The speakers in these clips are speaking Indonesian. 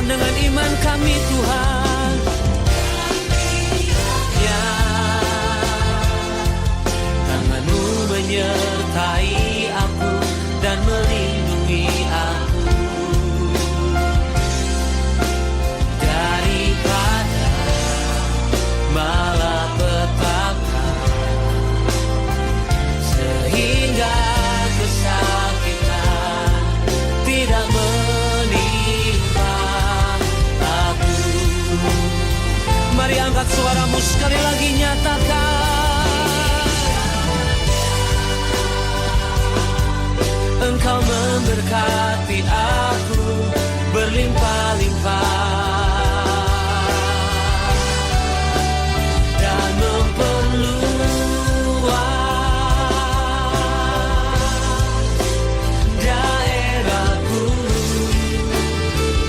Nyatakan dengan iman kami Tuhan. Ya, tangan-Mu menyertai aku dan melindungi aku daripada malapetaka, sehingga kesakitan tidak menimpa aku. Mari angkat suaramu sekali lagi, nyatakan. Engkau memberkati aku berlimpah-limpah dan memperluas daerahku,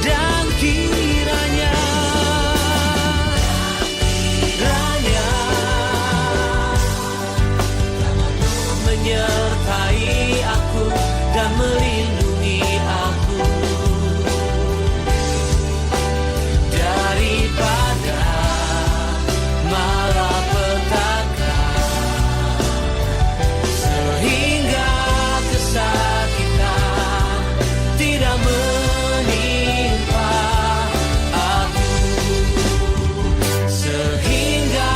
dan kiranya menyertai aku dan melindungi aku daripada malapetaka, sehingga kesakitan tidak menimpa aku, sehingga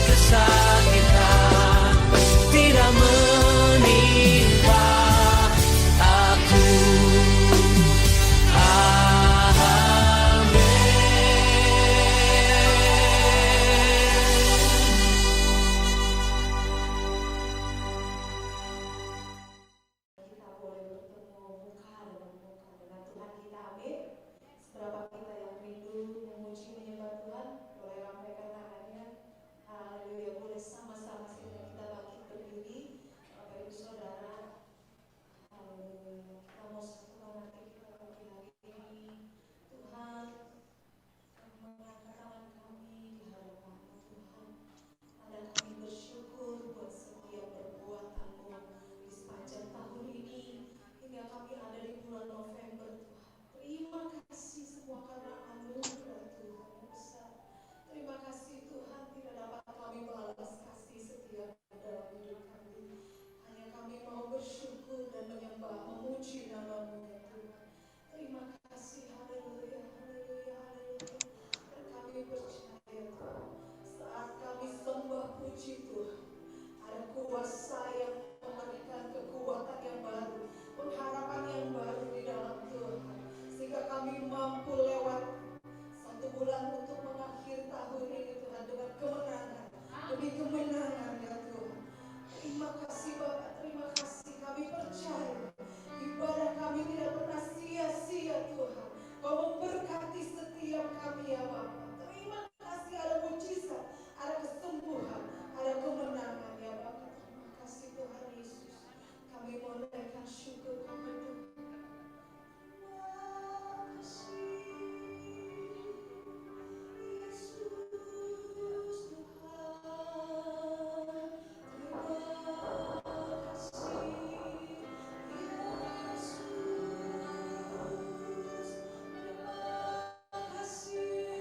kesakitan tidak menimpa aku. Kita boleh bertemu muka dengan Tuhan kita, amin. Seberapa kita yang rindu memuji menyembah Tuhan, boleh lambaikan tangannya. Haleluya, boleh sama-sama kita bangkit berdiri, Bapak Ibu Saudara. Haleluya, kita mau satukan hati kita pagi hari ini. Tuhan, kami mengangkat tangan kami di hadapan-Mu Tuhan. Dan kami bersyukur buat setiap perbuatan-Mu di sepanjang tahun ini, hingga kami ada di bulan November Tuhan. Terima kasih semua karena anugerah Tuhan yang besar. Terima kasih Tuhan, tidak dapat kami balas kasih setia dalam hidup kami. Hanya kami mau bersyukur dan menyembah, memuji nama-Mu ya Tuhan. Terima kasih, haleluya, haleluya, haleluya. Dan kami percaya Tuhan, saat kami sembah puji Tuhan, ada kuasa yang memberikan kekuatan yang baru, pengharapan yang baru di dalam Tuhan, sehingga kami mampu lewat satu bulan untuk mengakhir tahun ini Tuhan dengan kemenangan demi kemenangan ya Tuhan. Terima kasih Bapak, terima kasih, kami percaya ibadah kami tidak pernah sia-sia Tuhan. Kau memberkati setiap kami ya Bapak. Terima kasih, ada mujizat, ada kesembuhan, ada kemenangan ya Bapak. Terima kasih Tuhan Yesus. Kami mau naikkan syukur kami Tuhan. Terima kasih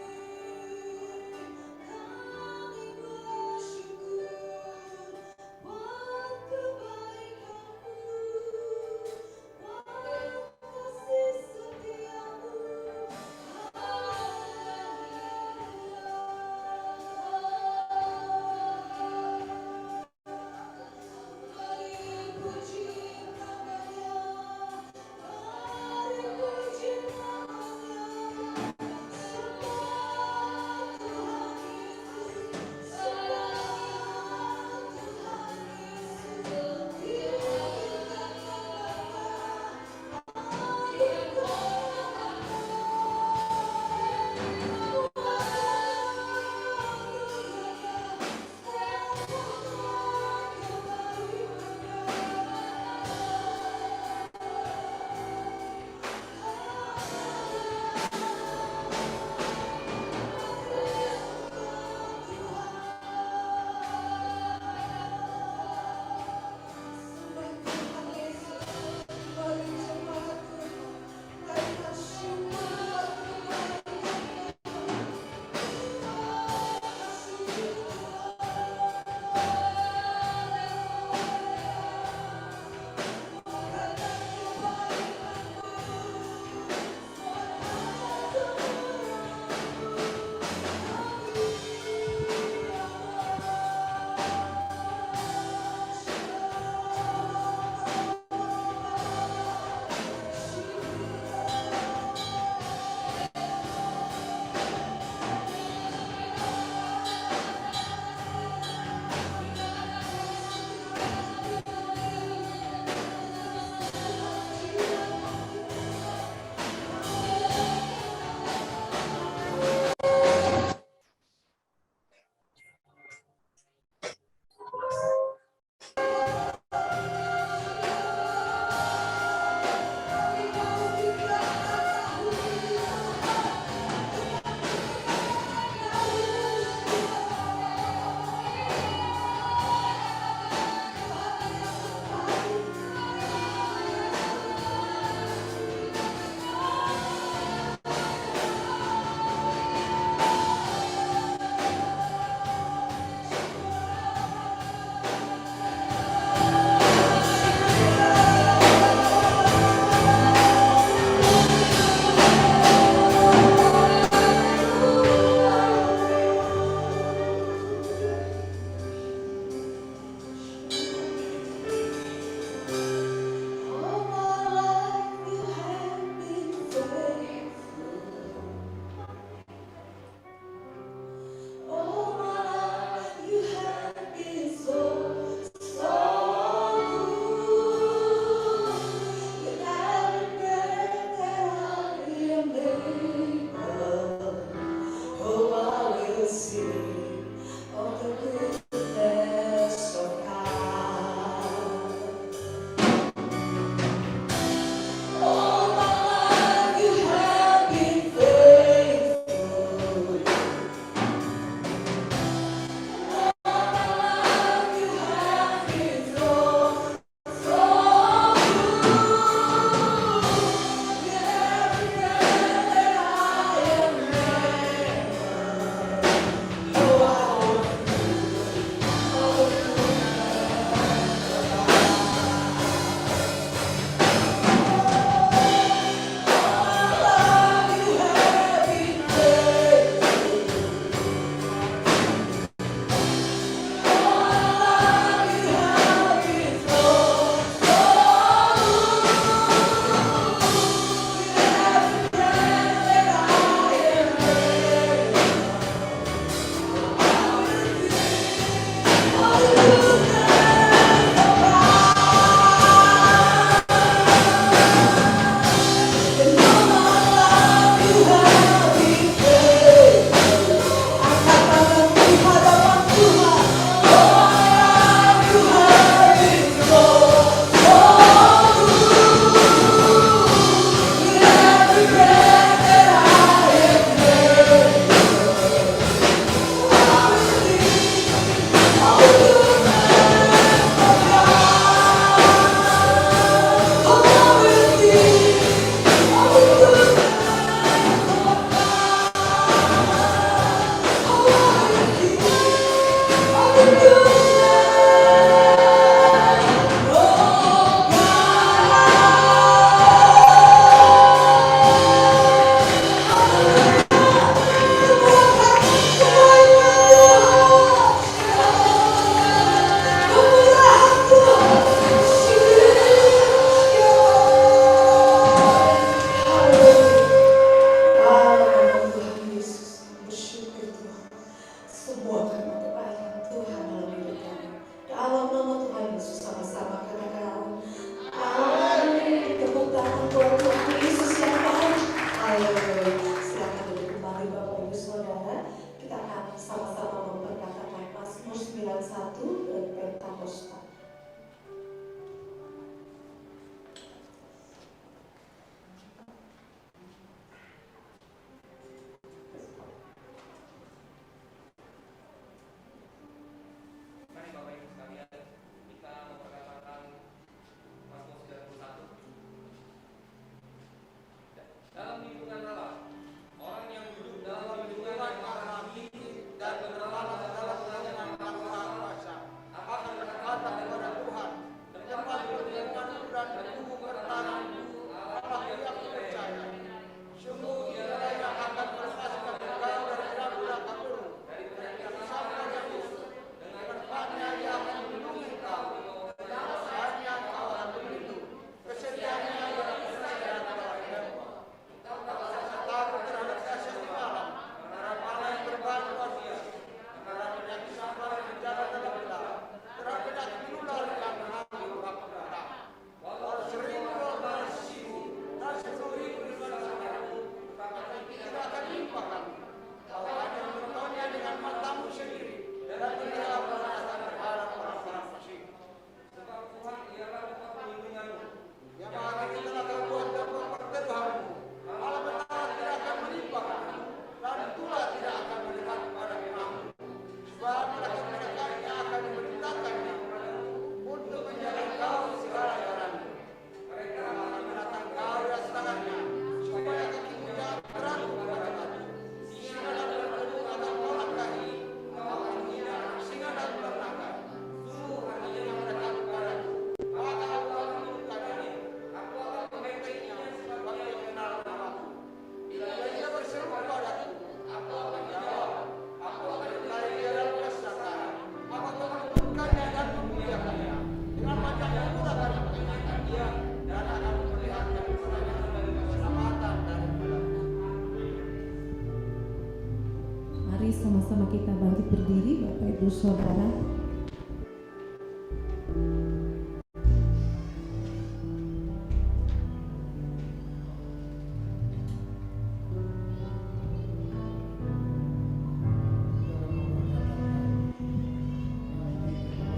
sama-sama kita bangkit berdiri, Bapak Ibu Saudara.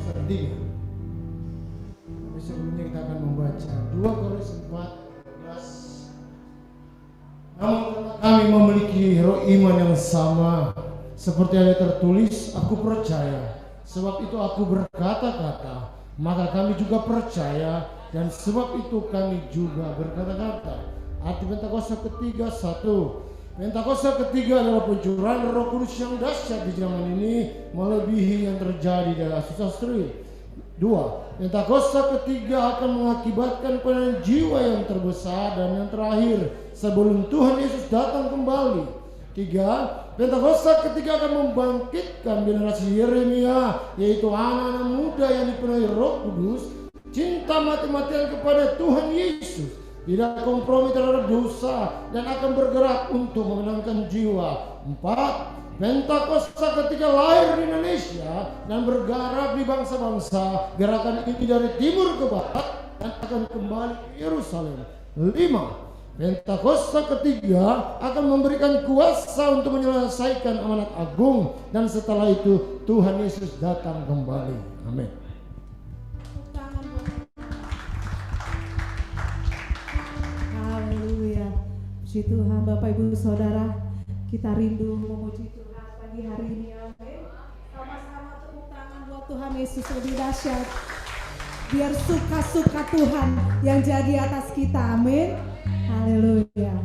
Tapi sebelumnya kita akan membaca 2 Korintus 4:12. Namun karena kami memiliki roh iman yang sama, seperti yang tertulis, aku percaya, sebab itu aku berkata-kata, maka kami juga percaya, dan sebab itu kami juga berkata-kata. Arti Pentakosta ketiga 1. Pentakosta ketiga adalah pencurahan Roh Kudus yang dahsyat di zaman ini, melebihi yang terjadi di Asus Sastri. 2. Pentakosta ketiga akan mengakibatkan penyelamatan jiwa yang terbesar dan yang terakhir sebelum Tuhan Yesus datang kembali. 3. Pentakosta ketiga akan membangkitkan generasi Yeremia, yaitu anak-anak muda yang dipenuhi Roh Kudus, cinta mati-matian kepada Tuhan Yesus, tidak kompromi terhadap dosa, dan akan bergerak untuk memenangkan jiwa. 4. Pentakosta ketika lahir di Indonesia dan bergerak di bangsa-bangsa. Gerakan ini dari timur ke barat dan akan kembali ke Yerusalem. 5. Pentakosta ketiga akan memberikan kuasa untuk menyelesaikan amanat agung, dan setelah itu Tuhan Yesus datang kembali. Amin. Haleluya. Puji Tuhan, Bapak Ibu Saudara, kita rindu memuji Tuhan pagi hari ini. Amin. Sama-sama tepuk tangan buat Tuhan Yesus lebih dahsyat. Biar suka-suka Tuhan yang jadi atas kita. Amin. Haleluya.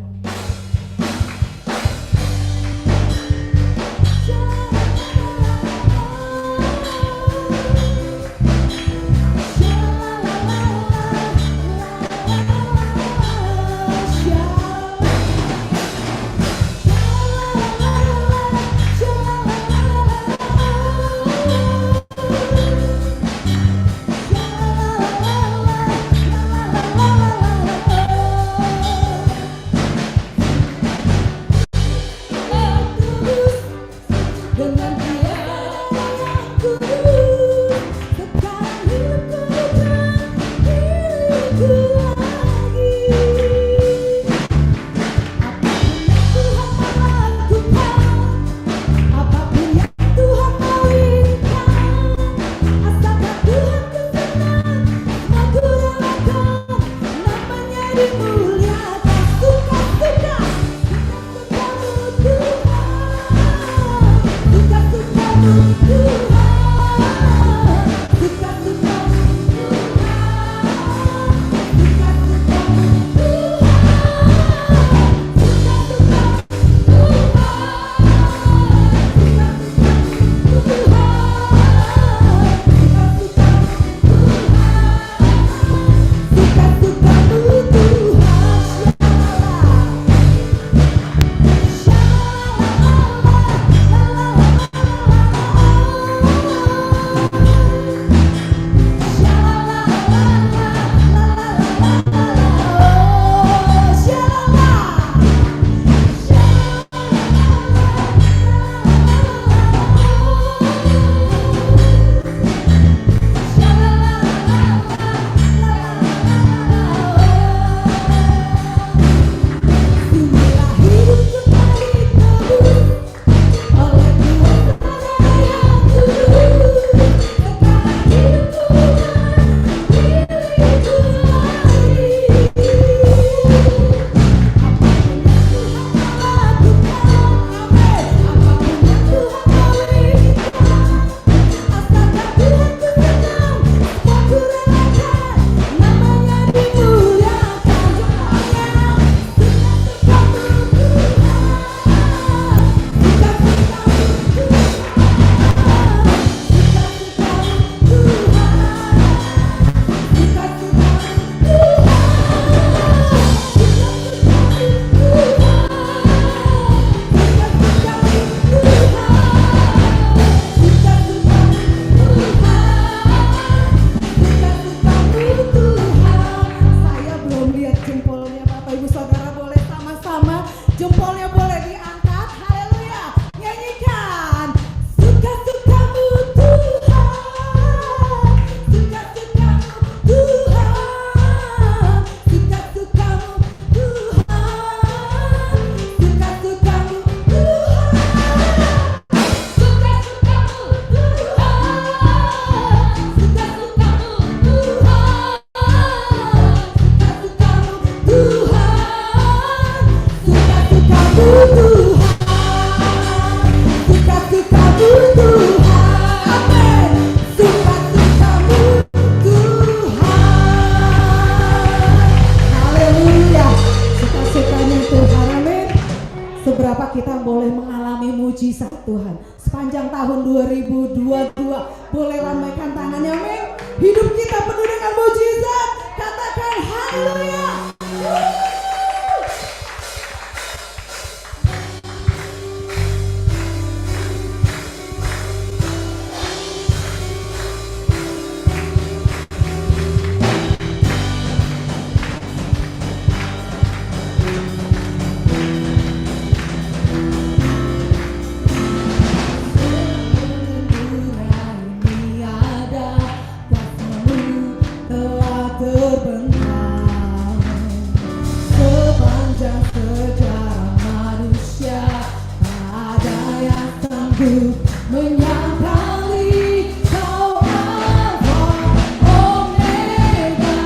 boleh mengalami mujizat Tuhan sepanjang tahun 2022. Boleh lambaikan tangannya, amin. Hidup kita penuh dengan mujizat. Katakan haleluya. Ini ada kuasa-Mu telah terbentang sepanjang sejarah manusia. Tak ada yang sanggup menyangkali Kau Alfa Omega.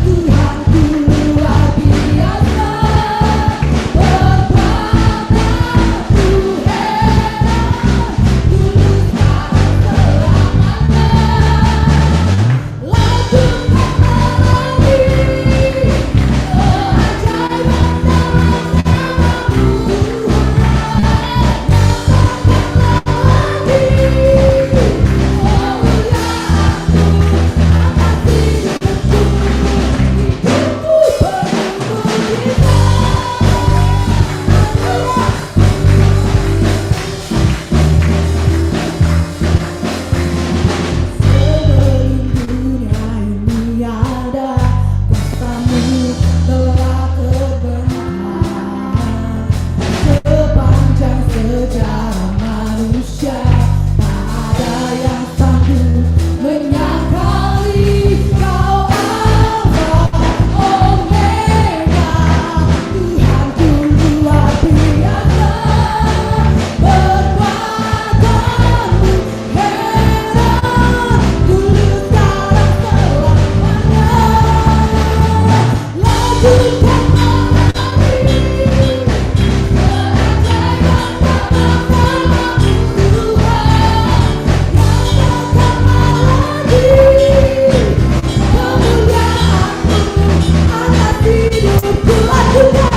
Tuhanku luar biasa, berkuasa Ku heran, tulus selamanya. Lakukan lagi keajaiban dalam nama-Mu Sebelum dunia ini ada, kuasa-Mu telah terbentang sepanjang sejarah manusia. Tak ada yang sanggup menyangkali Kau Alfa Omega. Tuhanku luar biasa, berkuasa-Mu heran, tulus dalam selamanya. Lakukan lagi keajaiban dalam nama-Mu Tuhan. Nyatakanlah lagi kemuliaan-Mu atas hidupku. Lakukan lagi keajaiban dalam nama-Mu Tuhan. Nyatakanlah lagi kemuliaan-Mu atas hidupku. Hidupku penuh mujizat.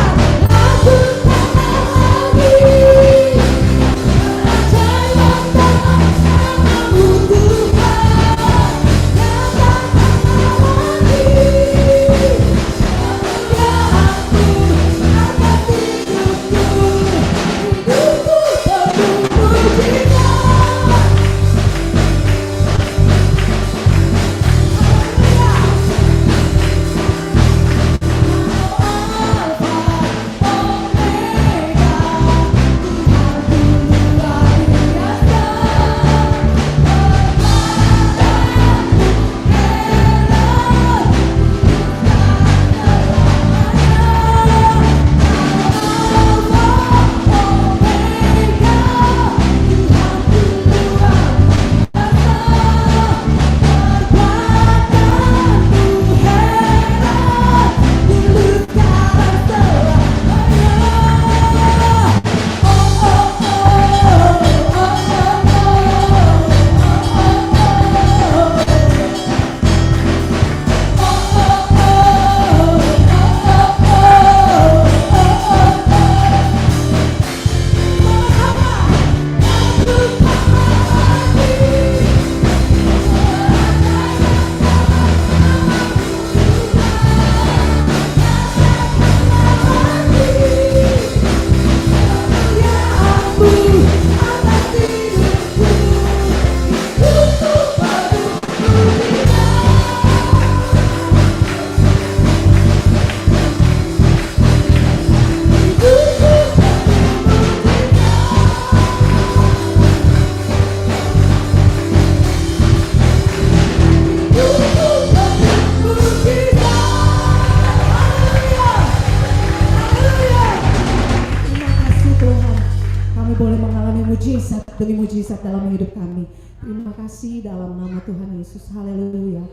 Boleh mengalami mujizat demi mujizat dalam hidup kami. Terima kasih dalam nama Tuhan Yesus. Haleluya.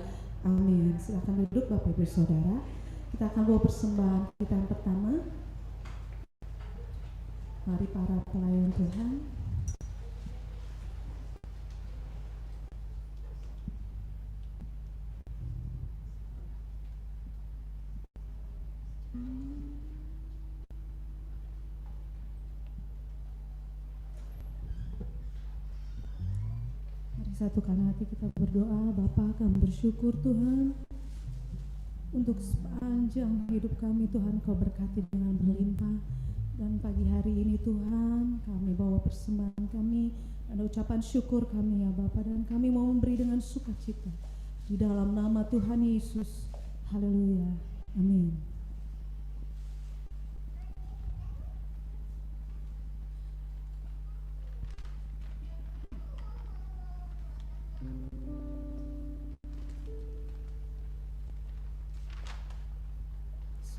Amin. Silakan duduk Bapak Ibu Saudara. Kita akan bawa persembahan kita yang pertama. Mari para pelayan Tuhan. Satukan hati kita berdoa. Bapa, kami bersyukur Tuhan untuk sepanjang hidup kami. Tuhan, Kau berkati dengan berlimpah. Dan pagi hari ini Tuhan, kami bawa persembahan kami dan ucapan syukur kami ya Bapa, dan kami mau memberi dengan sukacita di dalam nama Tuhan Yesus. Haleluya. Amin.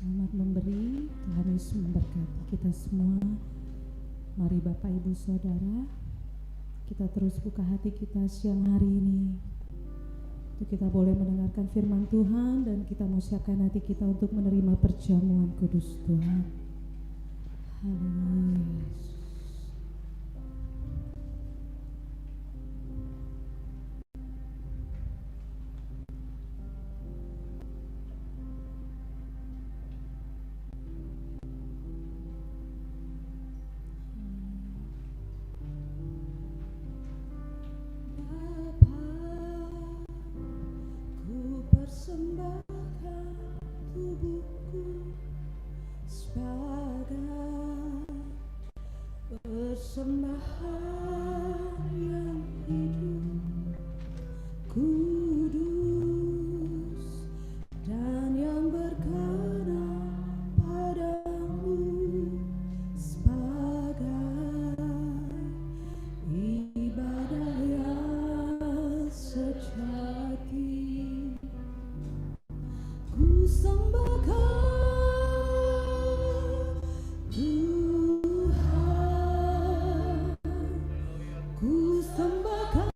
Selamat memberi, Tuhan Yesus memberkati kita semua. Mari Bapak Ibu Saudara, kita terus buka hati kita siang hari ini untuk kita boleh mendengarkan firman Tuhan, dan kita mau siapkan hati kita untuk menerima perjamuan kudus Tuhan. Haleluya. Persembahkan tubuhku sebagai persembahan yang hidup, kudus dan yang berkenan padamu, sebagai ibadah yang sejati. Ku sembahkan Tuhan, ku sembahkan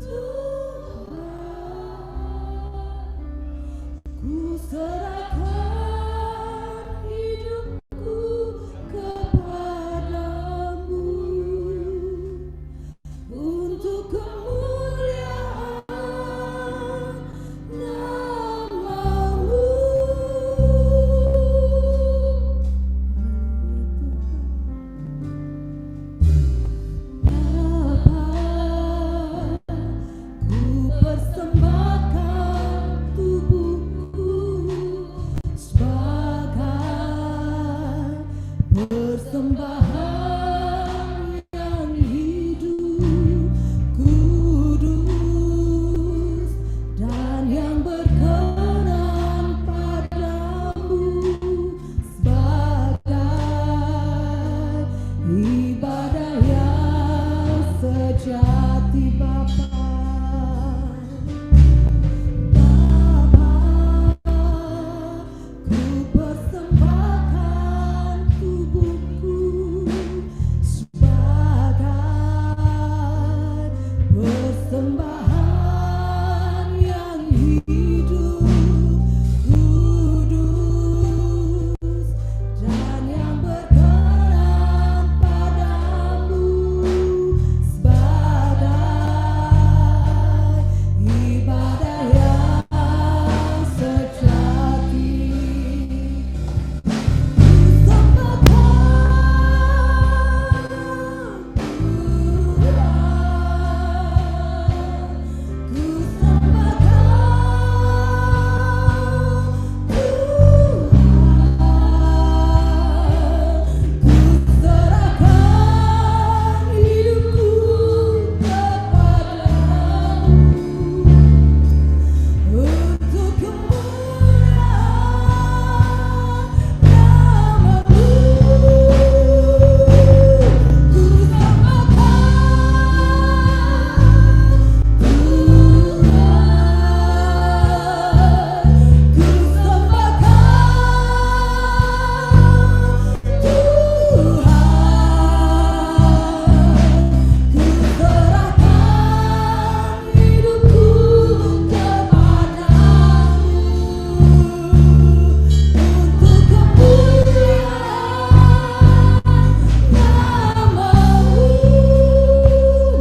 Tuhan, ku serahkan hidupku kepadamu untuk kemuliaan namamu. Bapa, ku persembahkan tubuhku sebagai persembahan yang hidup, kudus dan yang berkenan padamu, sebagai ibadah yang sejati. Bapa, ku persembahkan tubuhku sebagai persembahan yang hidup, kudus dan yang berkenan padamu, sebagai ibadah yang sejati.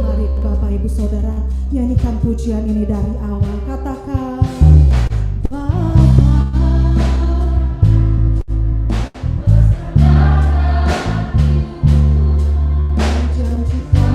Mari Bapak Ibu Saudara nyanyikan pujian ini dari awal. Katakan Bapa, janjikan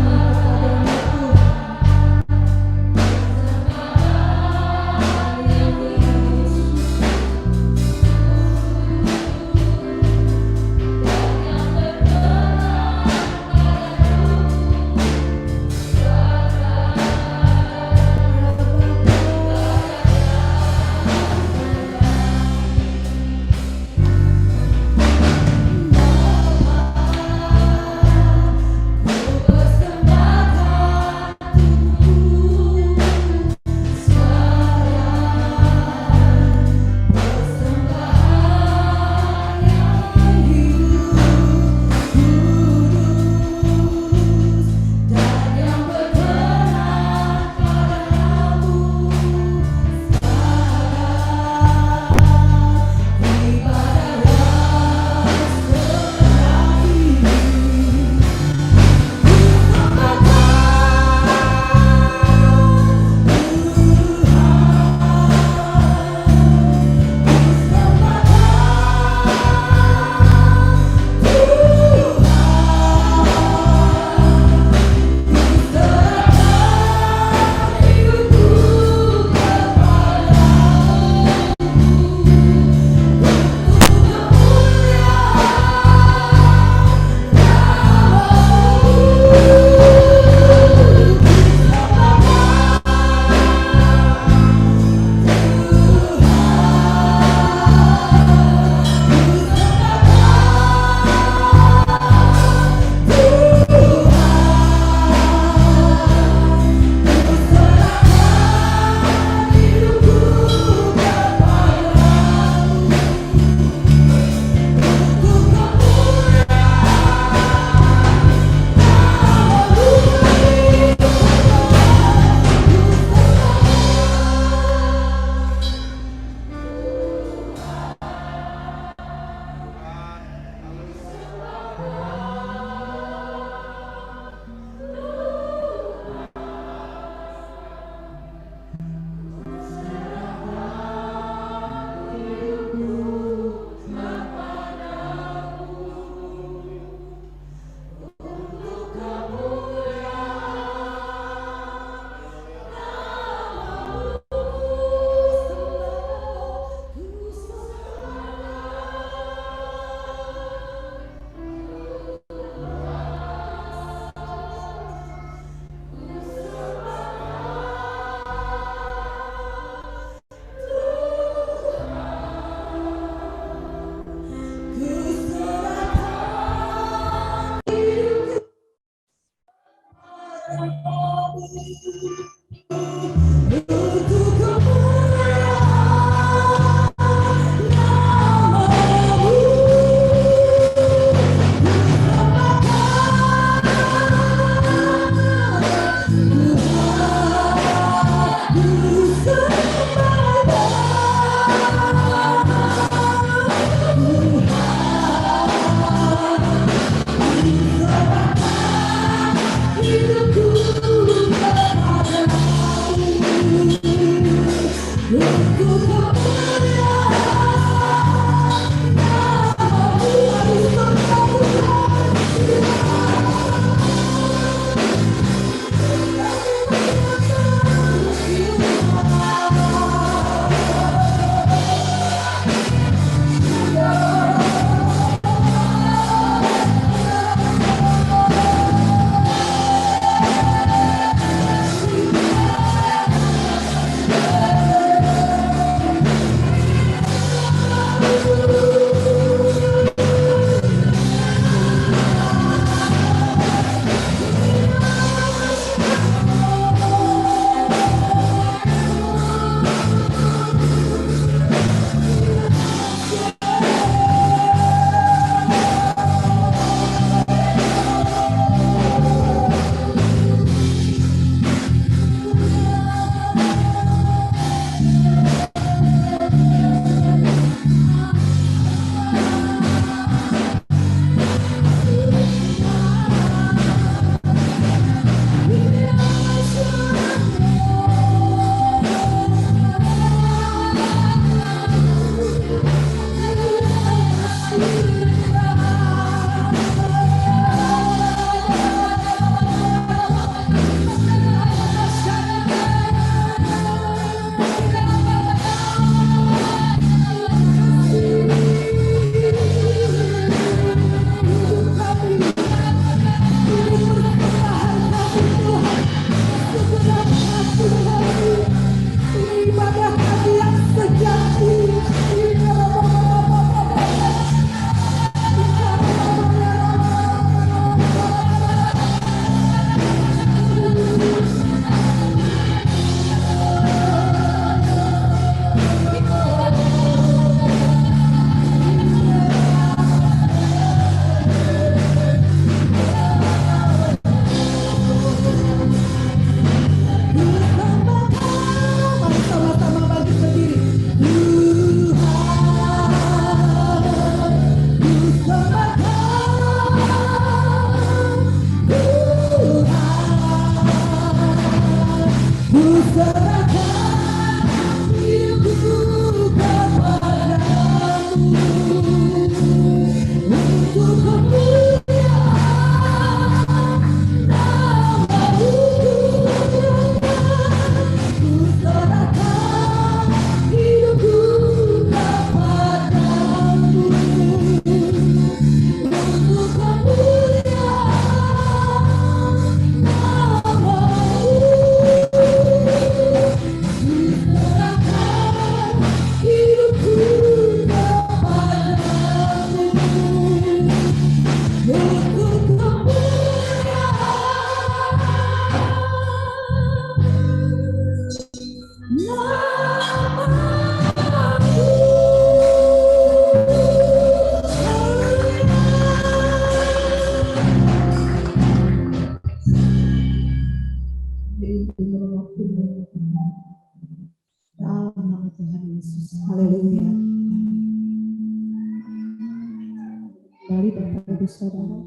saudara.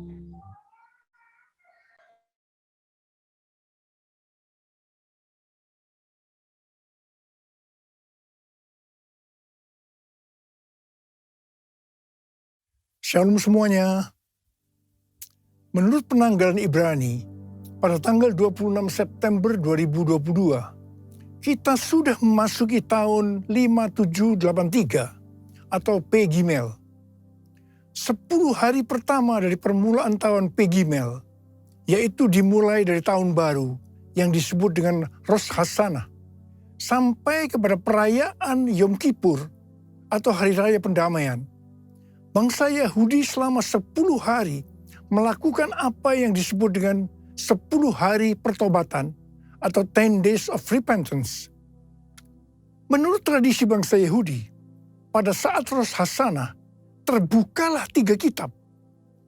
Shalom semuanya. Menurut penanggalan Ibrani, pada tanggal 26 September 2022, kita sudah memasuki tahun 5783 atau P Gimel. 10 hari pertama dari permulaan tahun P Gimel, yaitu dimulai dari tahun baru yang disebut dengan Rosh Hashanah, sampai kepada perayaan Yom Kippur atau Hari Raya Pendamaian. Bangsa Yahudi selama 10 hari melakukan apa yang disebut dengan 10 hari pertobatan atau 10 days of repentance. Menurut tradisi bangsa Yahudi, pada saat Rosh Hashanah, terbukalah 3 kitab.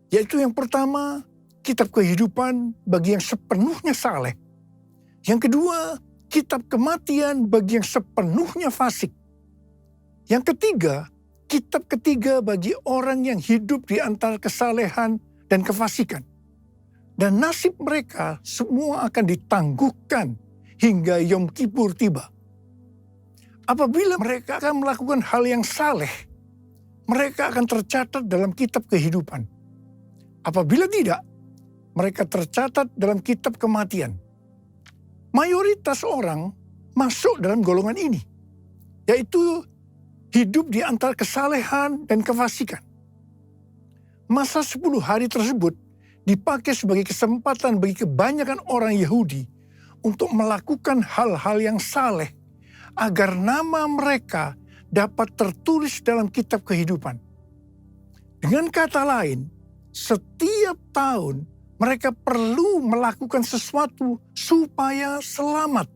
Yaitu yang pertama, kitab kehidupan bagi yang sepenuhnya saleh. Yang kedua, kitab kematian bagi yang sepenuhnya fasik. Yang ketiga, kitab ketiga bagi orang yang hidup di antara kesalehan dan kefasikan. Dan nasib mereka semua akan ditangguhkan hingga Yom Kippur tiba. Apabila mereka akan melakukan hal yang saleh, mereka akan tercatat dalam kitab kehidupan. Apabila tidak, mereka tercatat dalam kitab kematian. Mayoritas orang masuk dalam golongan ini, yaitu hidup di antara kesalehan dan kefasikan. Masa 10 hari tersebut dipakai sebagai kesempatan bagi kebanyakan orang Yahudi untuk melakukan hal-hal yang saleh agar nama mereka dapat tertulis dalam kitab kehidupan. Dengan kata lain, setiap tahun mereka perlu melakukan sesuatu supaya selamat.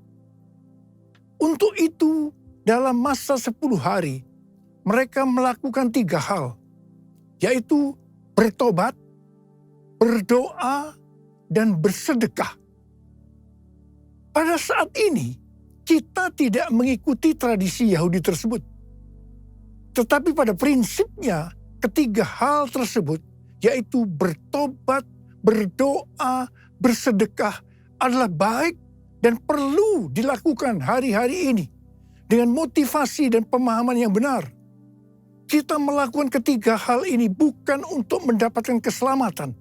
Untuk itu, dalam masa 10 hari, mereka melakukan 3 hal, yaitu bertobat, berdoa, dan bersedekah. Pada saat ini, kita tidak mengikuti tradisi Yahudi tersebut. Tetapi pada prinsipnya, ketiga hal tersebut, yaitu bertobat, berdoa, bersedekah, adalah baik dan perlu dilakukan hari-hari ini dengan motivasi dan pemahaman yang benar. Kita melakukan ketiga hal ini bukan untuk mendapatkan keselamatan,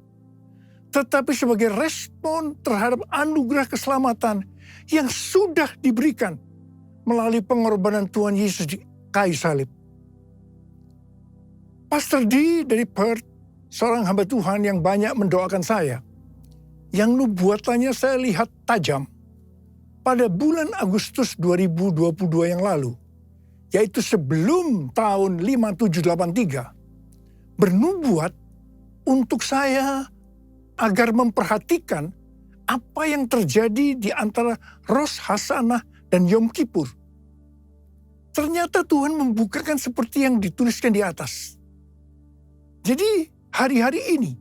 tetapi sebagai respon terhadap anugerah keselamatan yang sudah diberikan melalui pengorbanan Tuhan Yesus di kayu salib. Pastor D dari Perth, seorang hamba Tuhan yang banyak mendoakan saya, yang nubuatannya saya lihat tajam pada bulan Agustus 2022 yang lalu, yaitu sebelum tahun 5783, bernubuat untuk saya agar memperhatikan apa yang terjadi di antara Rosh Hashanah dan Yom Kippur. Ternyata Tuhan membukakan seperti yang dituliskan di atas. Jadi hari-hari ini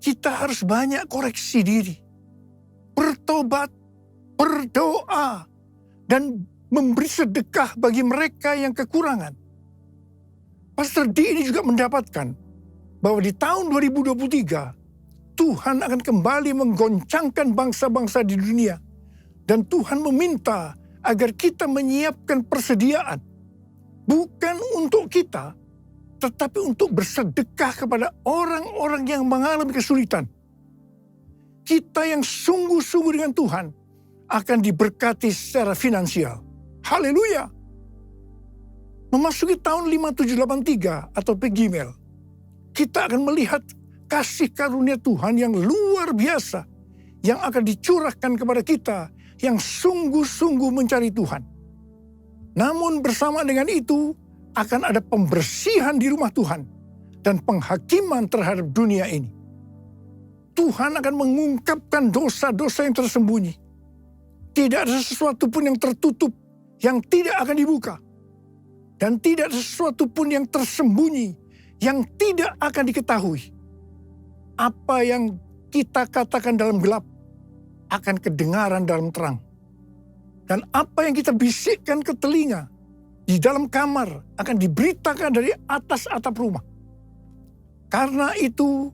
kita harus banyak koreksi diri, bertobat, berdoa, dan memberi sedekah bagi mereka yang kekurangan. Pastor D ini juga mendapatkan bahwa di tahun 2023, Tuhan akan kembali menggoncangkan bangsa-bangsa di dunia. Dan Tuhan meminta agar kita menyiapkan persediaan. Bukan untuk kita, tetapi untuk bersedekah kepada orang-orang yang mengalami kesulitan. Kita yang sungguh-sungguh dengan Tuhan akan diberkati secara finansial. Haleluya. Memasuki tahun 5783 atau P Gimel, kita akan melihat kasih karunia Tuhan yang luar biasa yang akan dicurahkan kepada kita yang sungguh-sungguh mencari Tuhan. Namun bersama dengan itu akan ada pembersihan di rumah Tuhan dan penghakiman terhadap dunia ini. Tuhan akan mengungkapkan dosa-dosa yang tersembunyi. Tidak ada sesuatu pun yang tertutup yang tidak akan dibuka. Dan tidak ada sesuatu pun yang tersembunyi yang tidak akan diketahui. Apa yang kita katakan dalam gelap akan kedengaran dalam terang. Dan apa yang kita bisikkan ke telinga di dalam kamar akan diberitakan dari atas atap rumah. Karena itu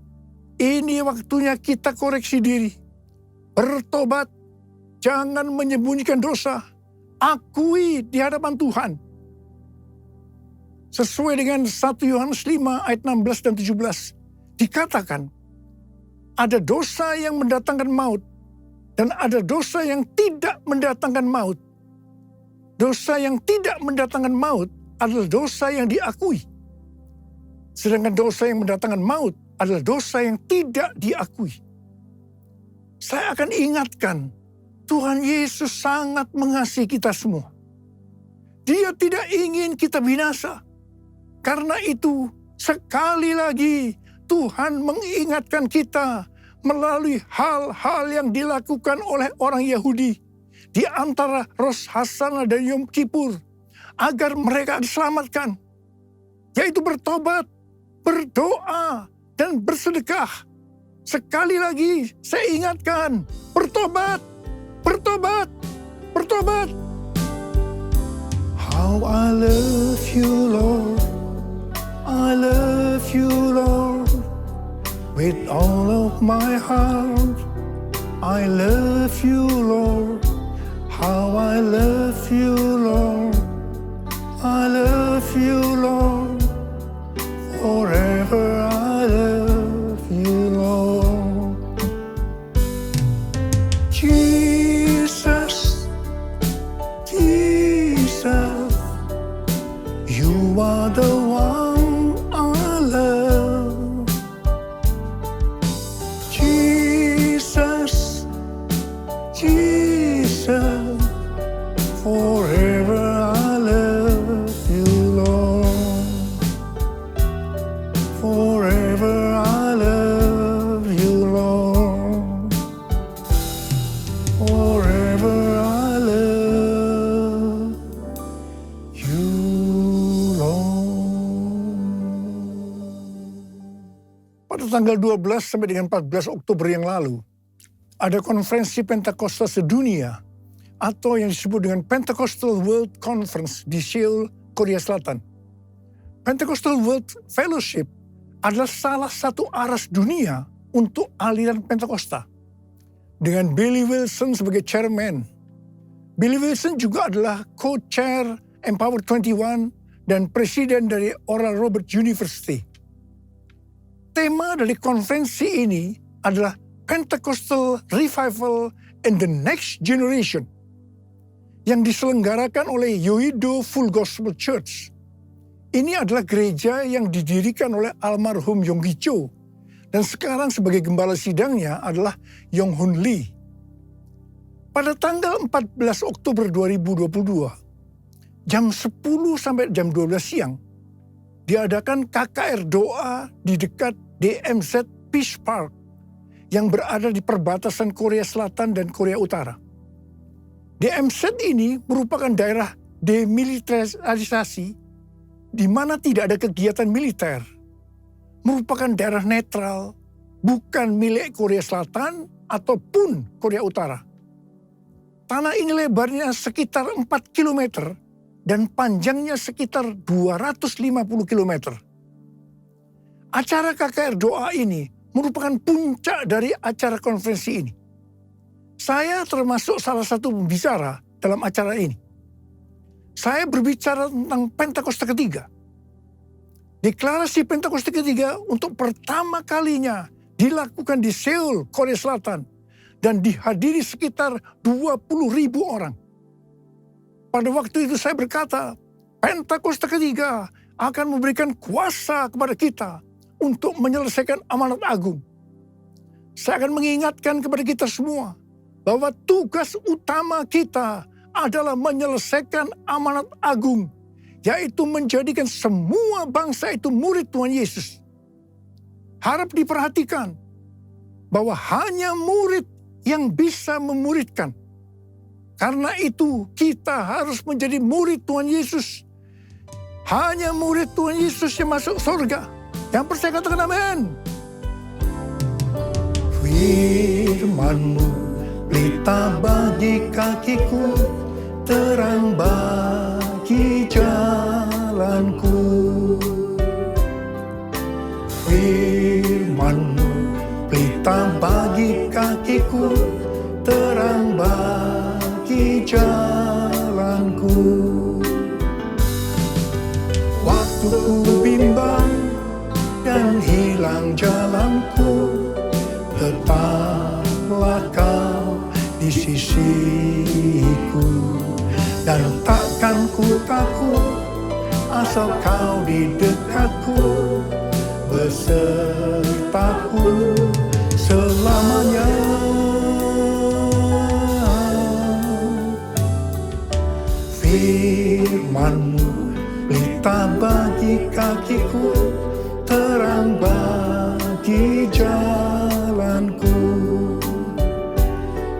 Ini waktunya kita koreksi diri. Bertobat. Jangan menyembunyikan dosa. Akui di hadapan Tuhan. Sesuai dengan 1 Yohanes 5 ayat 16 dan 17. Dikatakan, ada dosa yang mendatangkan maut. Dan ada dosa yang tidak mendatangkan maut. Dosa yang tidak mendatangkan maut adalah dosa yang diakui. Sedangkan dosa yang mendatangkan maut adalah dosa yang tidak diakui. Saya akan ingatkan, Tuhan Yesus sangat mengasihi kita semua. Dia tidak ingin kita binasa. Karena itu, sekali lagi Tuhan mengingatkan kita melalui hal-hal yang dilakukan oleh orang Yahudi di antara Rosh Hashanah dan Yom Kippur agar mereka diselamatkan, yaitu bertobat, berdoa, dan bersedekah. Sekali lagi saya ingatkan, bertobat, bertobat, bertobat. How I love you, Lord. I love you, Lord. With all of my heart, I love you, Lord. How I love you, Lord. I love you, Lord. Forever I love you, Lord. Jesus, Jesus, you are the one I love. Jesus, Jesus, forever I love you, Lord. Forever I love you, Lord. Forever I love you, Lord. Pada tanggal 12 sampai dengan 14 Oktober yang lalu, ada konferensi Pentakosta sedunia atau yang disebut dengan Pentecostal World Conference di Seoul, Korea Selatan. Pentecostal World Fellowship adalah salah satu aras dunia untuk aliran Pentakosta. Dengan Billy Wilson sebagai chairman. Billy Wilson juga adalah co-chair Empower 21 dan presiden dari Oral Roberts University. Tema dari konferensi ini adalah Pentecostal Revival in the Next Generation yang diselenggarakan oleh Yoido Full Gospel Church. Ini adalah gereja yang didirikan oleh almarhum Yonggi Cho dan sekarang sebagai gembala sidangnya adalah Yong Hun Lee. Pada tanggal 14 Oktober 2022, jam 10 sampai jam 12 siang, diadakan KKR doa di dekat DMZ Peace Park yang berada di perbatasan Korea Selatan dan Korea Utara. DMZ ini merupakan daerah demilitarisasi di mana tidak ada kegiatan militer. Merupakan daerah netral, bukan milik Korea Selatan ataupun Korea Utara. Tanah ini lebarnya sekitar 4 km dan panjangnya sekitar 250 km. Acara KKR doa ini merupakan puncak dari acara konferensi ini. Saya termasuk salah satu pembicara dalam acara ini. Saya berbicara tentang Pentakosta ketiga. Deklarasi Pentakosta ketiga untuk pertama kalinya dilakukan di Seoul, Korea Selatan. Dan dihadiri sekitar 20.000 orang. Pada waktu itu saya berkata, Pentakosta ketiga akan memberikan kuasa kepada kita untuk menyelesaikan amanat agung. Saya akan mengingatkan kepada kita semua bahwa tugas utama kita adalah menyelesaikan amanat agung, yaitu menjadikan semua bangsa itu murid Tuhan Yesus. Harap diperhatikan bahwa hanya murid yang bisa memuridkan. Karena itu kita harus menjadi murid Tuhan Yesus. Hanya murid Tuhan Yesus yang masuk surga. Yang percaya katakan amin. Firman-Mu pelita bagi kakiku, terang bagi jalanku. Firman-Mu pelita bagi kakiku, terang bagi jalanku. Waktu ku bimbang dan hilang jalanku, tetaplah kau di sisiku. Dan takkan ku takut asal kau di dekatku, besertaku selamanya. Firman-Mu pelita bagi kakiku, terang bagi jalanku,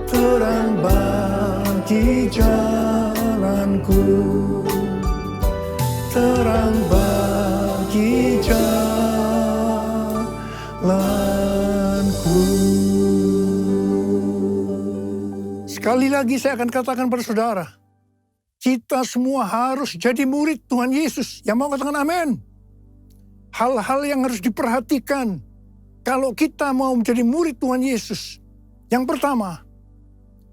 terang bagi jalanku, terang bagi jalanku. Sekali lagi saya akan katakan pada saudara, kita semua harus jadi murid Tuhan Yesus. Yang mau katakan amin. Hal-hal yang harus diperhatikan kalau kita mau menjadi murid Tuhan Yesus. Yang pertama,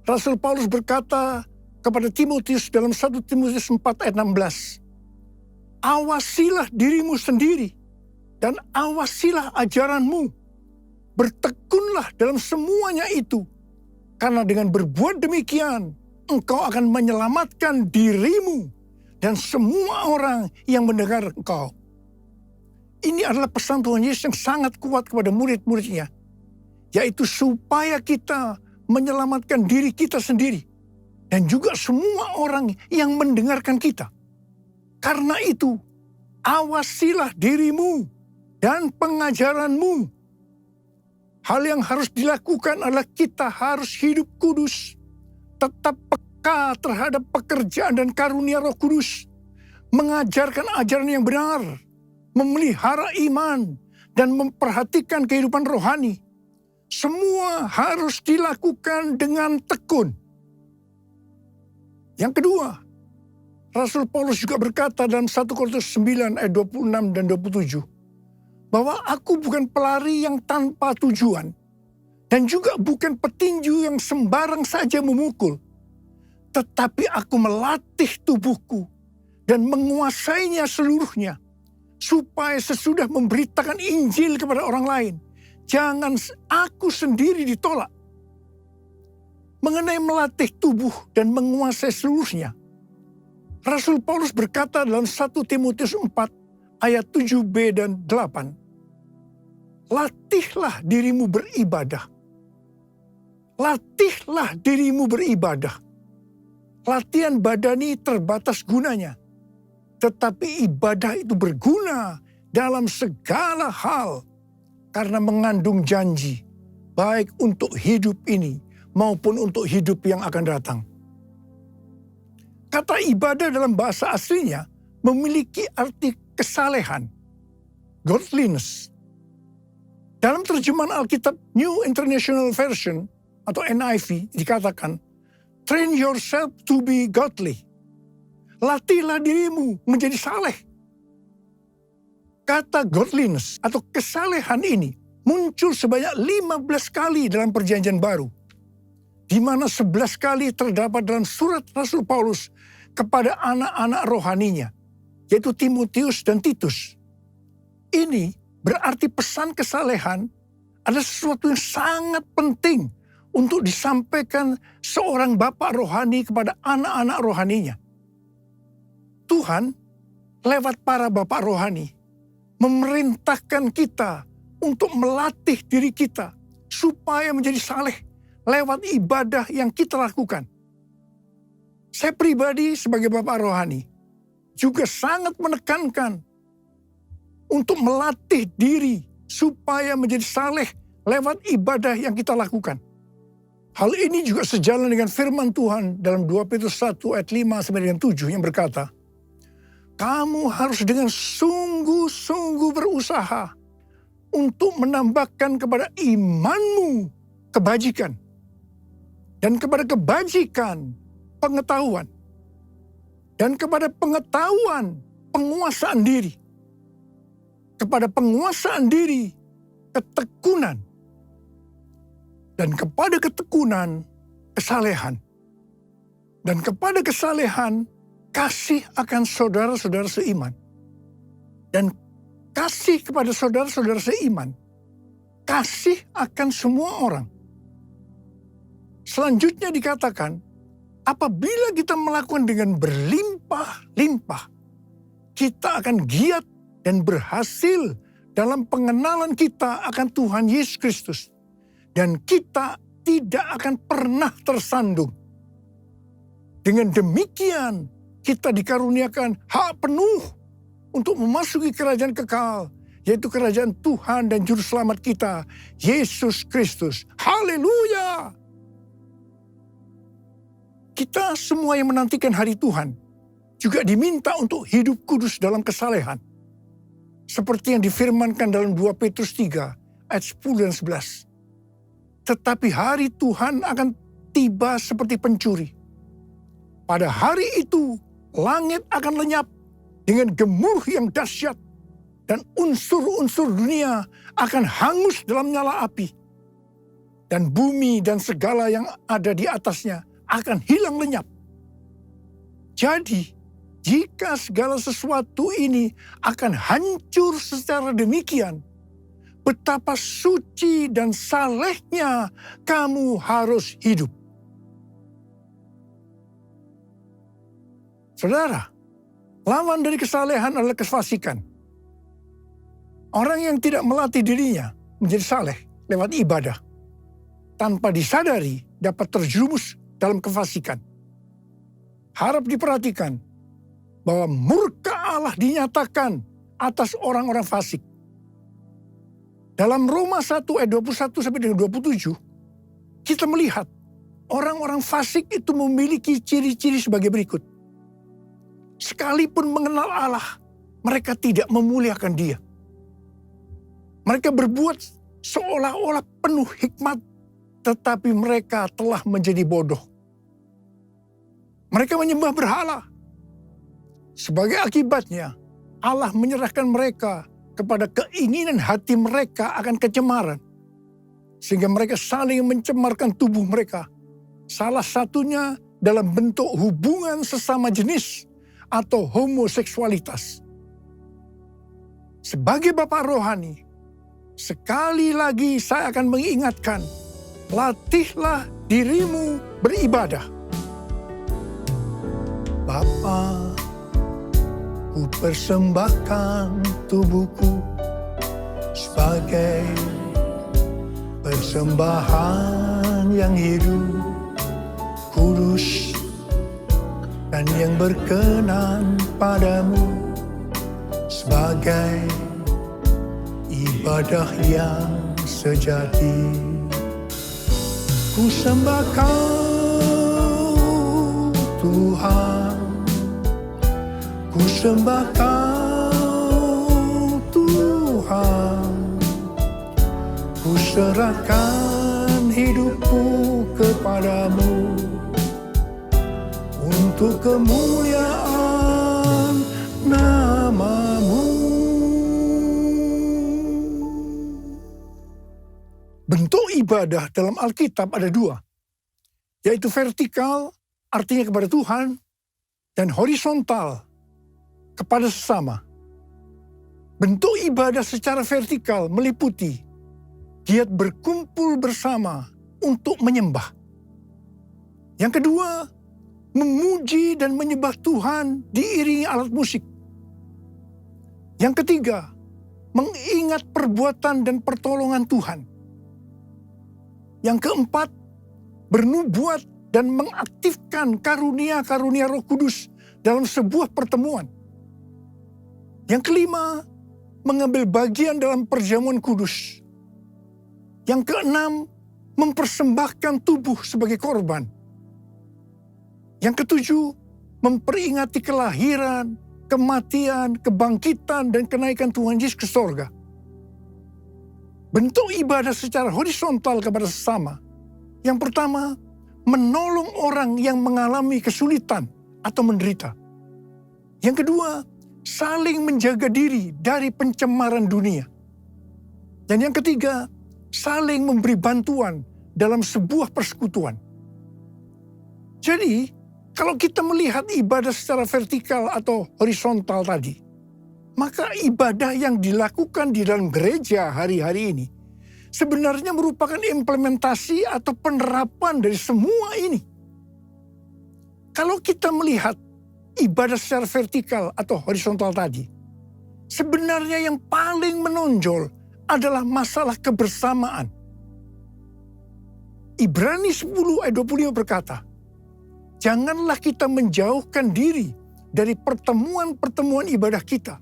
Rasul Paulus berkata kepada Timotius dalam 1 Timotius 4 ayat 16. Awasilah dirimu sendiri dan awasilah ajaranmu. Bertekunlah dalam semuanya itu. Karena dengan berbuat demikian, engkau akan menyelamatkan dirimu dan semua orang yang mendengar engkau. Ini adalah pesan Tuhan Yesus yang sangat kuat kepada murid-muridnya. Yaitu supaya kita menyelamatkan diri kita sendiri. Dan juga semua orang yang mendengarkan kita. Karena itu, awasilah dirimu dan pengajaranmu. Hal yang harus dilakukan adalah kita harus hidup kudus. Tetap peka terhadap pekerjaan dan karunia Roh Kudus. Mengajarkan ajaran yang benar. Memelihara iman dan memperhatikan kehidupan rohani. Semua harus dilakukan dengan tekun. Yang kedua, Rasul Paulus juga berkata dalam 1 Korintus 9 ayat 26 dan 27, bahwa aku bukan pelari yang tanpa tujuan, dan juga bukan petinju yang sembarang saja memukul, tetapi aku melatih tubuhku dan menguasainya seluruhnya, supaya sesudah memberitakan Injil kepada orang lain, jangan aku sendiri ditolak. Mengenai melatih tubuh dan menguasai seluruhnya, Rasul Paulus berkata dalam 1 Timotius 4 ayat 7b dan 8. Latihlah dirimu beribadah. Latihlah dirimu beribadah. Latihan badani terbatas gunanya. Tetapi ibadah itu berguna dalam segala hal. Karena mengandung janji. Baik untuk hidup ini maupun untuk hidup yang akan datang. Kata ibadah dalam bahasa aslinya memiliki arti kesalehan, godliness. Dalam terjemahan Alkitab New International Version atau NIV dikatakan, train yourself to be godly. Latihlah dirimu menjadi saleh. Kata godliness atau kesalehan ini muncul sebanyak 15 kali dalam Perjanjian Baru. Di mana 11 kali terdapat dalam surat Rasul Paulus kepada anak-anak rohaninya, yaitu Timotius dan Titus. Ini berarti pesan kesalehan adalah sesuatu yang sangat penting untuk disampaikan seorang bapak rohani kepada anak-anak rohaninya. Tuhan lewat para bapak rohani memerintahkan kita untuk melatih diri kita supaya menjadi saleh lewat ibadah yang kita lakukan. Saya pribadi sebagai bapak rohani juga sangat menekankan untuk melatih diri supaya menjadi saleh lewat ibadah yang kita lakukan. Hal ini juga sejalan dengan firman Tuhan dalam 2 Petrus 1 ayat 5 sampai dengan 7 yang berkata, kamu harus dengan sungguh-sungguh berusaha untuk menambahkan kepada imanmu kebajikan. Dan kepada kebajikan, pengetahuan. Dan kepada pengetahuan, penguasaan diri. Kepada penguasaan diri, ketekunan. Dan kepada ketekunan, kesalehan. Dan kepada kesalehan, kasih akan saudara-saudara seiman. Dan kasih kepada saudara-saudara seiman, kasih akan semua orang. Selanjutnya dikatakan, apabila kita melakukan dengan berlimpah-limpah, kita akan giat dan berhasil dalam pengenalan kita akan Tuhan Yesus Kristus. Dan kita tidak akan pernah tersandung. Dengan demikian, kita dikaruniakan hak penuh untuk memasuki kerajaan kekal, yaitu kerajaan Tuhan dan Juru Selamat kita, Yesus Kristus. Haleluya! Kita semua yang menantikan hari Tuhan juga diminta untuk hidup kudus dalam kesalehan. Seperti yang difirmankan dalam 2 Petrus 3 ayat 10 dan 11. Tetapi hari Tuhan akan tiba seperti pencuri. Pada hari itu, langit akan lenyap dengan gemuruh yang dahsyat, dan unsur-unsur dunia akan hangus dalam nyala api. Dan bumi dan segala yang ada di atasnya akan hilang lenyap. Jadi, jika segala sesuatu ini akan hancur secara demikian, betapa suci dan salehnya kamu harus hidup. Saudara, lawan dari kesalehan adalah kefasikan. Orang yang tidak melatih dirinya menjadi saleh lewat ibadah, tanpa disadari dapat terjerumus dalam kefasikan. Harap diperhatikan bahwa murka Allah dinyatakan atas orang-orang fasik. Dalam Roma 1 ayat 21 sampai dengan 27, kita melihat orang-orang fasik itu memiliki ciri-ciri sebagai berikut. Sekalipun mengenal Allah, mereka tidak memuliakan Dia. Mereka berbuat seolah-olah penuh hikmat, tetapi mereka telah menjadi bodoh. Mereka menyembah berhala. Sebagai akibatnya, Allah menyerahkan mereka kepada keinginan hati mereka akan kecemaran. Sehingga mereka saling mencemarkan tubuh mereka. Salah satunya dalam bentuk hubungan sesama jenis atau homoseksualitas. Sebagai Bapak rohani, sekali lagi saya akan mengingatkan, latihlah dirimu beribadah. Bapa, ku persembahkan tubuhku sebagai persembahan yang hidup, kudus, dan yang berkenan padamu, sebagai ibadah yang sejati. Ku sembah Kau, Tuhan. Ku sembah Kau, Tuhan. Ku serahkan hidupku kepadamu untuk kemuliaan nama-Mu. Bentuk ibadah dalam Alkitab ada dua, yaitu vertikal, artinya kepada Tuhan, dan horizontal, kepada sesama. Bentuk ibadah secara vertikal meliputi giat berkumpul bersama untuk menyembah. Yang kedua, memuji dan menyembah Tuhan diiringi alat musik. Yang ketiga, mengingat perbuatan dan pertolongan Tuhan. Yang keempat, bernubuat dan mengaktifkan karunia-karunia Roh Kudus dalam sebuah pertemuan. Yang kelima, mengambil bagian dalam perjamuan kudus. Yang keenam, mempersembahkan tubuh sebagai korban. Yang ketujuh, memperingati kelahiran, kematian, kebangkitan, dan kenaikan Tuhan Yesus ke sorga. Bentuk ibadah secara horizontal kepada sesama. Yang pertama, menolong orang yang mengalami kesulitan atau menderita. Yang kedua, saling menjaga diri dari pencemaran dunia. Dan yang ketiga, saling memberi bantuan dalam sebuah persekutuan. Jadi, kalau kita melihat ibadah secara vertikal atau horizontal tadi, maka ibadah yang dilakukan di dalam gereja hari-hari ini sebenarnya merupakan implementasi atau penerapan dari semua ini. Kalau kita melihat ibadah secara vertikal atau horizontal tadi, sebenarnya yang paling menonjol adalah masalah kebersamaan. Ibrani 10 ayat 25 berkata, janganlah kita menjauhkan diri dari pertemuan-pertemuan ibadah kita,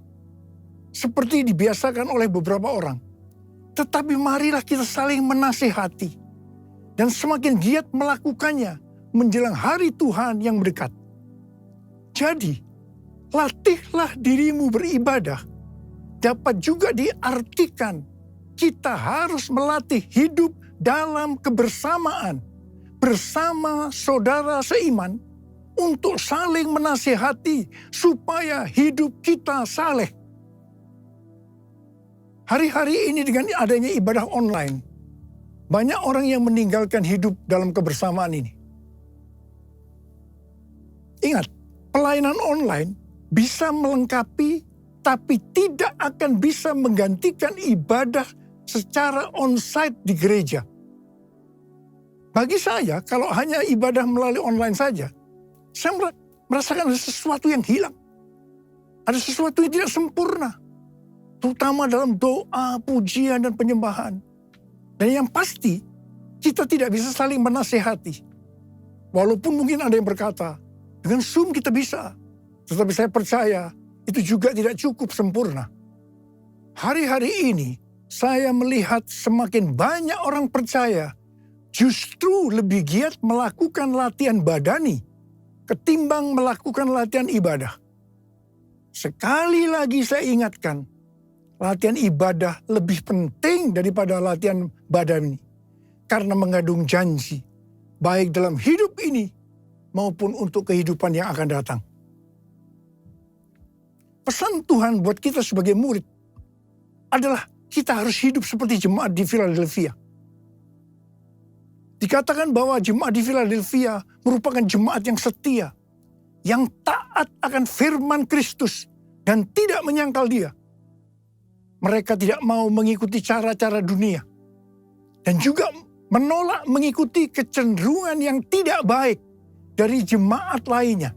seperti dibiasakan oleh beberapa orang. Tetapi marilah kita saling menasihati, dan semakin giat melakukannya menjelang hari Tuhan yang mendekat. Jadi, latihlah dirimu beribadah, dapat juga diartikan kita harus melatih hidup dalam kebersamaan bersama saudara seiman untuk saling menasihati supaya hidup kita saleh. Hari-hari ini dengan adanya ibadah online, banyak orang yang meninggalkan hidup dalam kebersamaan ini. Ingat, pelayanan online bisa melengkapi tapi tidak akan bisa menggantikan ibadah secara onsite di gereja. Bagi saya, kalau hanya ibadah melalui online saja, saya merasakan ada sesuatu yang hilang. Ada sesuatu yang tidak sempurna. Terutama dalam doa, pujian, dan penyembahan. Dan yang pasti, kita tidak bisa saling menasehati. Walaupun mungkin ada yang berkata, dengan Zoom kita bisa. Tetapi saya percaya, itu juga tidak cukup sempurna. Hari-hari ini, saya melihat semakin banyak orang percaya justru lebih giat melakukan latihan badani ketimbang melakukan latihan ibadah. Sekali lagi saya ingatkan, latihan ibadah lebih penting daripada latihan badani karena mengandung janji, baik dalam hidup ini maupun untuk kehidupan yang akan datang. Pesan Tuhan buat kita sebagai murid adalah kita harus hidup seperti jemaat di Philadelphia. Dikatakan bahwa jemaat di Philadelphia merupakan jemaat yang setia, yang taat akan firman Kristus dan tidak menyangkal Dia. Mereka tidak mau mengikuti cara-cara dunia dan juga menolak mengikuti kecenderungan yang tidak baik dari jemaat lainnya.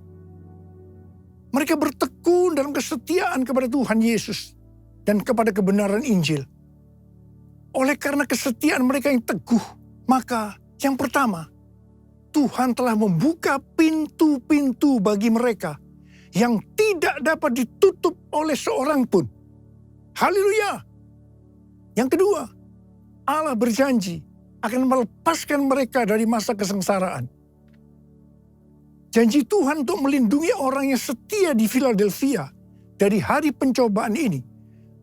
Mereka bertekun dalam kesetiaan kepada Tuhan Yesus dan kepada kebenaran Injil. Oleh karena kesetiaan mereka yang teguh, maka yang pertama, Tuhan telah membuka pintu-pintu bagi mereka yang tidak dapat ditutup oleh seorang pun. Haleluya! Yang kedua, Allah berjanji akan melepaskan mereka dari masa kesengsaraan. Janji Tuhan untuk melindungi orang yang setia di Philadelphia dari hari pencobaan ini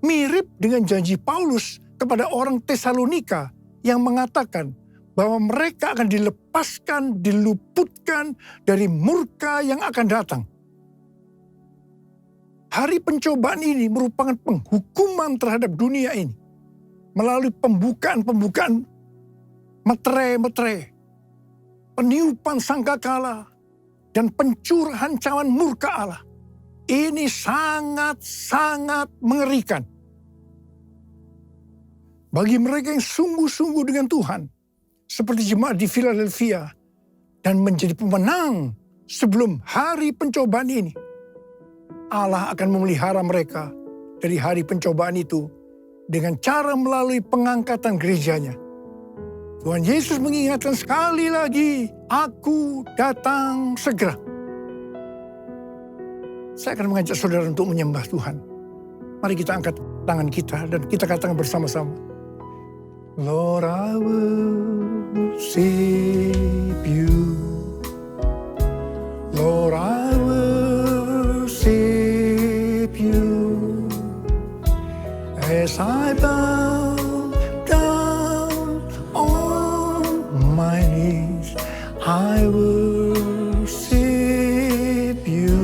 mirip dengan janji Paulus kepada orang Tesalonika yang mengatakan bahwa mereka akan dilepaskan, diluputkan dari murka yang akan datang. Hari pencobaan ini merupakan penghukuman terhadap dunia ini melalui pembukaan meterai, peniupan sangkakala, dan pencurahan cawan murka Allah. Ini sangat-sangat mengerikan. Bagi mereka yang sungguh-sungguh dengan Tuhan, seperti jemaat di Philadelphia, dan menjadi pemenang sebelum hari pencobaan ini, Allah akan memelihara mereka dari hari pencobaan itu dengan cara melalui pengangkatan gerejanya. Tuhan Yesus mengingatkan sekali lagi, aku datang segera. Saya akan mengajak saudara untuk menyembah Tuhan. Mari kita angkat tangan kita dan kita katakan bersama-sama. Lord, I worship you. Lord, I worship you. As I bow down on my knees, I worship you.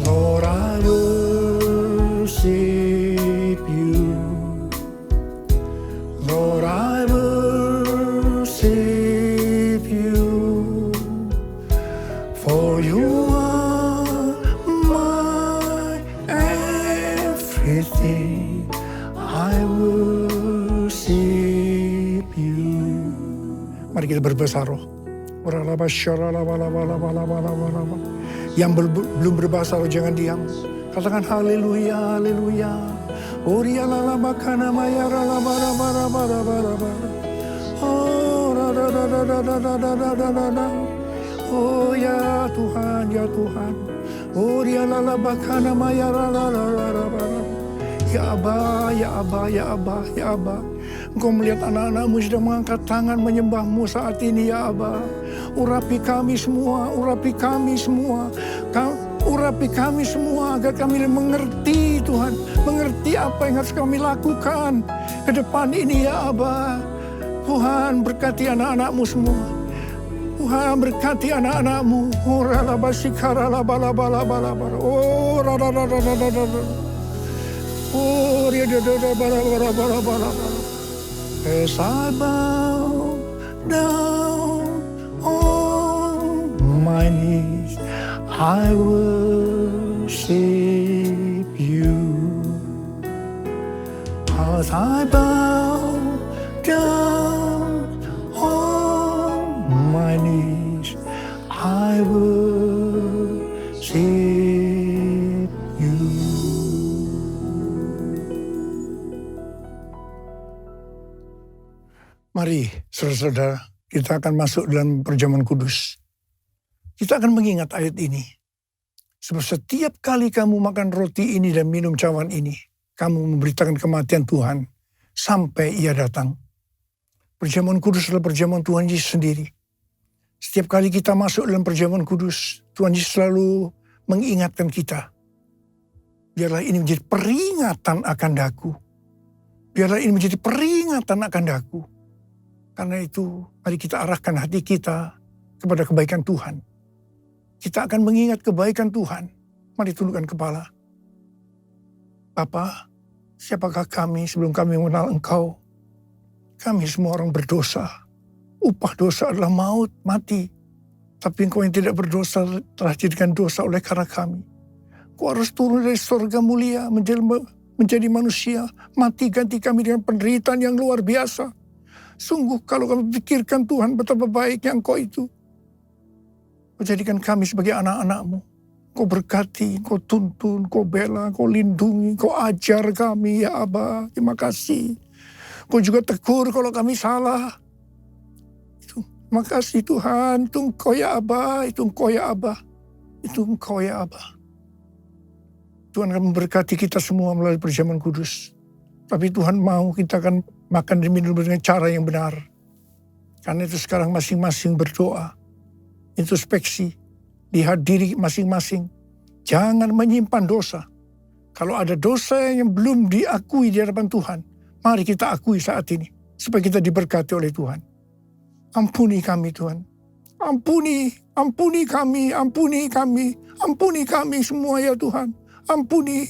Lord, I worship you. Lord, I worship Mari kita berbahasa roh. Yang belum berbahasa roh jangan diam. Katakan haleluya, haleluya. Oh ya Tuhan, ya Tuhan. Ya Aba, ya Aba, ya Aba, ya Aba. Engkau melihat anak-anakmu sedang mengangkat tangan menyembahmu saat ini ya Aba. Urapi kami semua, urapi kami semua. Urapi kami semua agar kami mengerti Tuhan. Mengerti apa yang harus kami lakukan ke depan ini ya Aba. Tuhan berkati anak-anakmu semua. Tuhan berkati anak-anakmu. Oh ralabasikara labalabalabalabala. Oh ralalalalalalala. Oh riadadadabalabalabala. As I bow down on my knees, I worship you. As I bow down on my knees, I worship you. Mari, saudara-saudara, kita akan masuk dalam perjamuan kudus. Kita akan mengingat ayat ini. Sebab setiap kali kamu makan roti ini dan minum cawan ini, kamu memberitakan kematian Tuhan sampai ia datang. Perjamuan kudus adalah perjamuan Tuhan Yesus sendiri. Setiap kali kita masuk dalam perjamuan kudus, Tuhan Yesus selalu mengingatkan kita. Biarlah ini menjadi peringatan akan daku. Biarlah ini menjadi peringatan akan daku. Karena itu, mari kita arahkan hati kita kepada kebaikan Tuhan. Kita akan mengingat kebaikan Tuhan. Mari tundukkan kepala. Bapa, siapakah kami sebelum kami mengenal Engkau? Kami semua orang berdosa. Upah dosa adalah maut, mati. Tapi Engkau yang tidak berdosa telah jadikan dosa oleh karena kami. Engkau harus turun dari surga mulia menjadi manusia. Mati ganti kami dengan penderitaan yang luar biasa. Sungguh kalau kami pikirkan Tuhan betapa baiknya Engkau itu. Kau jadikan kami sebagai anak-anak-Mu. Kau berkati, Kau tuntun, Kau bela, Kau lindungi, Kau ajar kami ya Aba. Terima kasih. Kau juga tegur kalau kami salah. Terima kasih Tuhan. Itu Engkau ya Aba, itu Engkau ya Aba. Itu Engkau ya Aba. Tuhan akan memberkati kita semua melalui perjamuan kudus. Tapi Tuhan mau kita akan makan dan minum dengan cara yang benar. Karena itu sekarang masing-masing berdoa. Introspeksi. Lihat diri masing-masing. Jangan menyimpan dosa. Kalau ada dosa yang belum diakui di hadapan Tuhan, mari kita akui saat ini. Supaya kita diberkati oleh Tuhan. Ampuni kami Tuhan. Ampuni kami, ampuni kami. Ampuni kami semua ya Tuhan. Ampuni.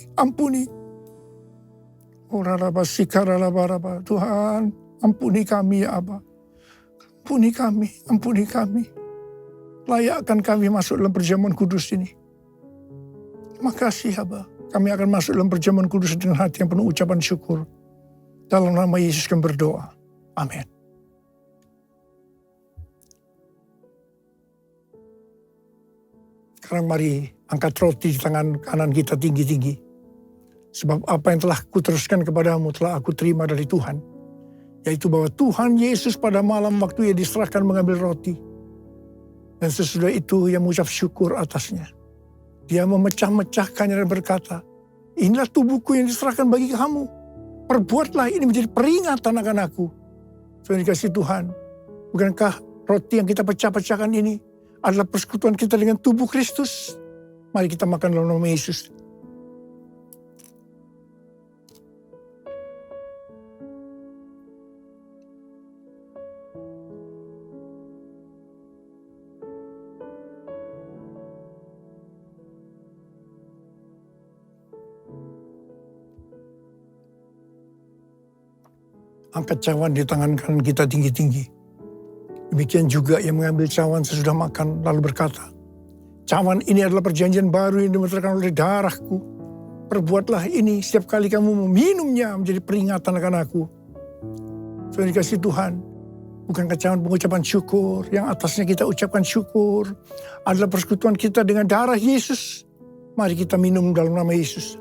Tuhan, ampuni kami ya Aba. Ampuni kami. Layakkan kami masuk dalam perjamuan kudus ini. Terima kasih Aba. Kami akan masuk dalam perjamuan kudus dengan hati yang penuh ucapan syukur. Dalam nama Yesus kami berdoa. Amin. Sekarang mari angkat roti di tangan kanan kita tinggi-tinggi. Sebab apa yang telah kuteruskan kepadamu telah aku terima dari Tuhan. Yaitu bahwa Tuhan Yesus pada malam waktu ia diserahkan mengambil roti. Dan sesudah itu ia mengucap syukur atasnya. Dia memecah-mecahkannya dan berkata, inilah tubuhku yang diserahkan bagi kamu. Perbuatlah ini menjadi peringatan akan aku. Tuhan dikasih Tuhan. Bukankah roti yang kita pecah-pecahkan ini adalah persekutuan kita dengan tubuh Kristus? Mari kita makan dalam nama Yesus. Angkat cawan di tangan kanan kita tinggi-tinggi. Demikian juga yang mengambil cawan sesudah makan lalu berkata, cawan ini adalah perjanjian baru yang dimeterkan oleh darahku. Perbuatlah ini setiap kali kamu meminumnya menjadi peringatan akan aku. Tuhan dikasih Tuhan. Bukan kecaman pengucapan syukur, yang atasnya kita ucapkan syukur adalah persekutuan kita dengan darah Yesus. Mari kita minum dalam nama Yesus.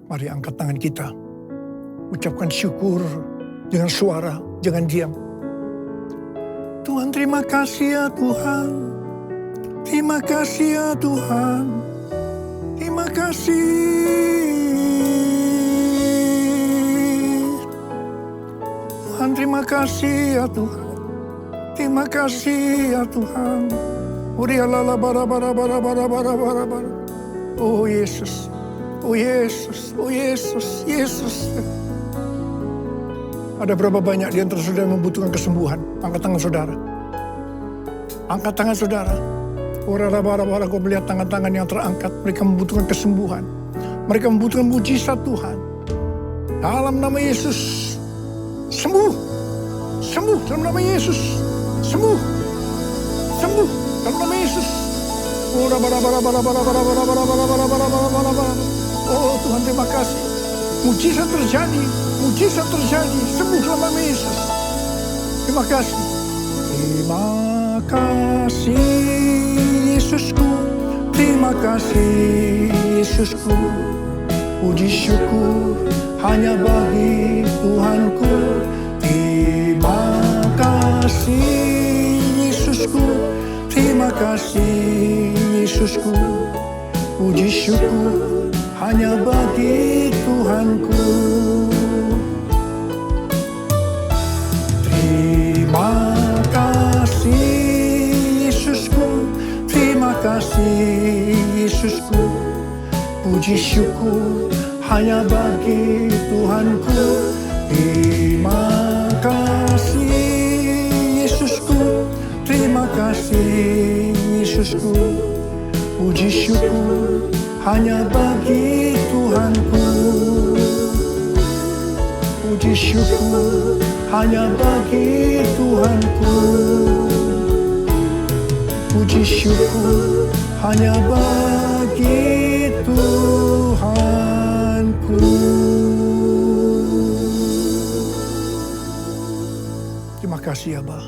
Mari angkat tangan kita, ucapkan syukur dengan suara, jangan diam. Tuhan, terima kasih ya Tuhan. Terima kasih ya Tuhan. Terima kasih. Tuhan, terima kasih ya Tuhan. Terima kasih ya Tuhan. Urialala bara bara bara bara bara bara bara. Oh Yesus. Oh Yesus. Oh Yesus. Yesus. Ada berapa banyak di antara saudara yang membutuhkan kesembuhan? Angkat tangan saudara. Angkat tangan saudara. Ora-bara-bara, kau melihat tangan-tangan yang terangkat. Mereka membutuhkan kesembuhan. Mereka membutuhkan mujizat Tuhan. Dalam nama Yesus. Sembuh. Sembuh dalam nama Yesus. Sembuh. Sembuh dalam nama Yesus. Oh Tuhan, terima kasih. Mujizat terjadi. Mujizat terjadi. Sembuh dalam nama Yesus. Terima kasih. Terima kasih Yesusku. Terima kasih Yesusku. Puji syukur hanya bagi Tuhanku. Terima kasih Yesusku. Terima kasih Yesusku. Puji syukur hanya bagi Tuhanku. Terima kasih Yesusku. Terima kasih Yesusku. Puji syukur hanya bagi Tuhanku. Terima kasih Yesusku. Terima kasih Yesusku. Puji syukur hanya bagi Tuhanku. Puji syukur hanya bagi Tuhanku. Puji syukur hanya bagi Tuhanku. Terima kasih Abah.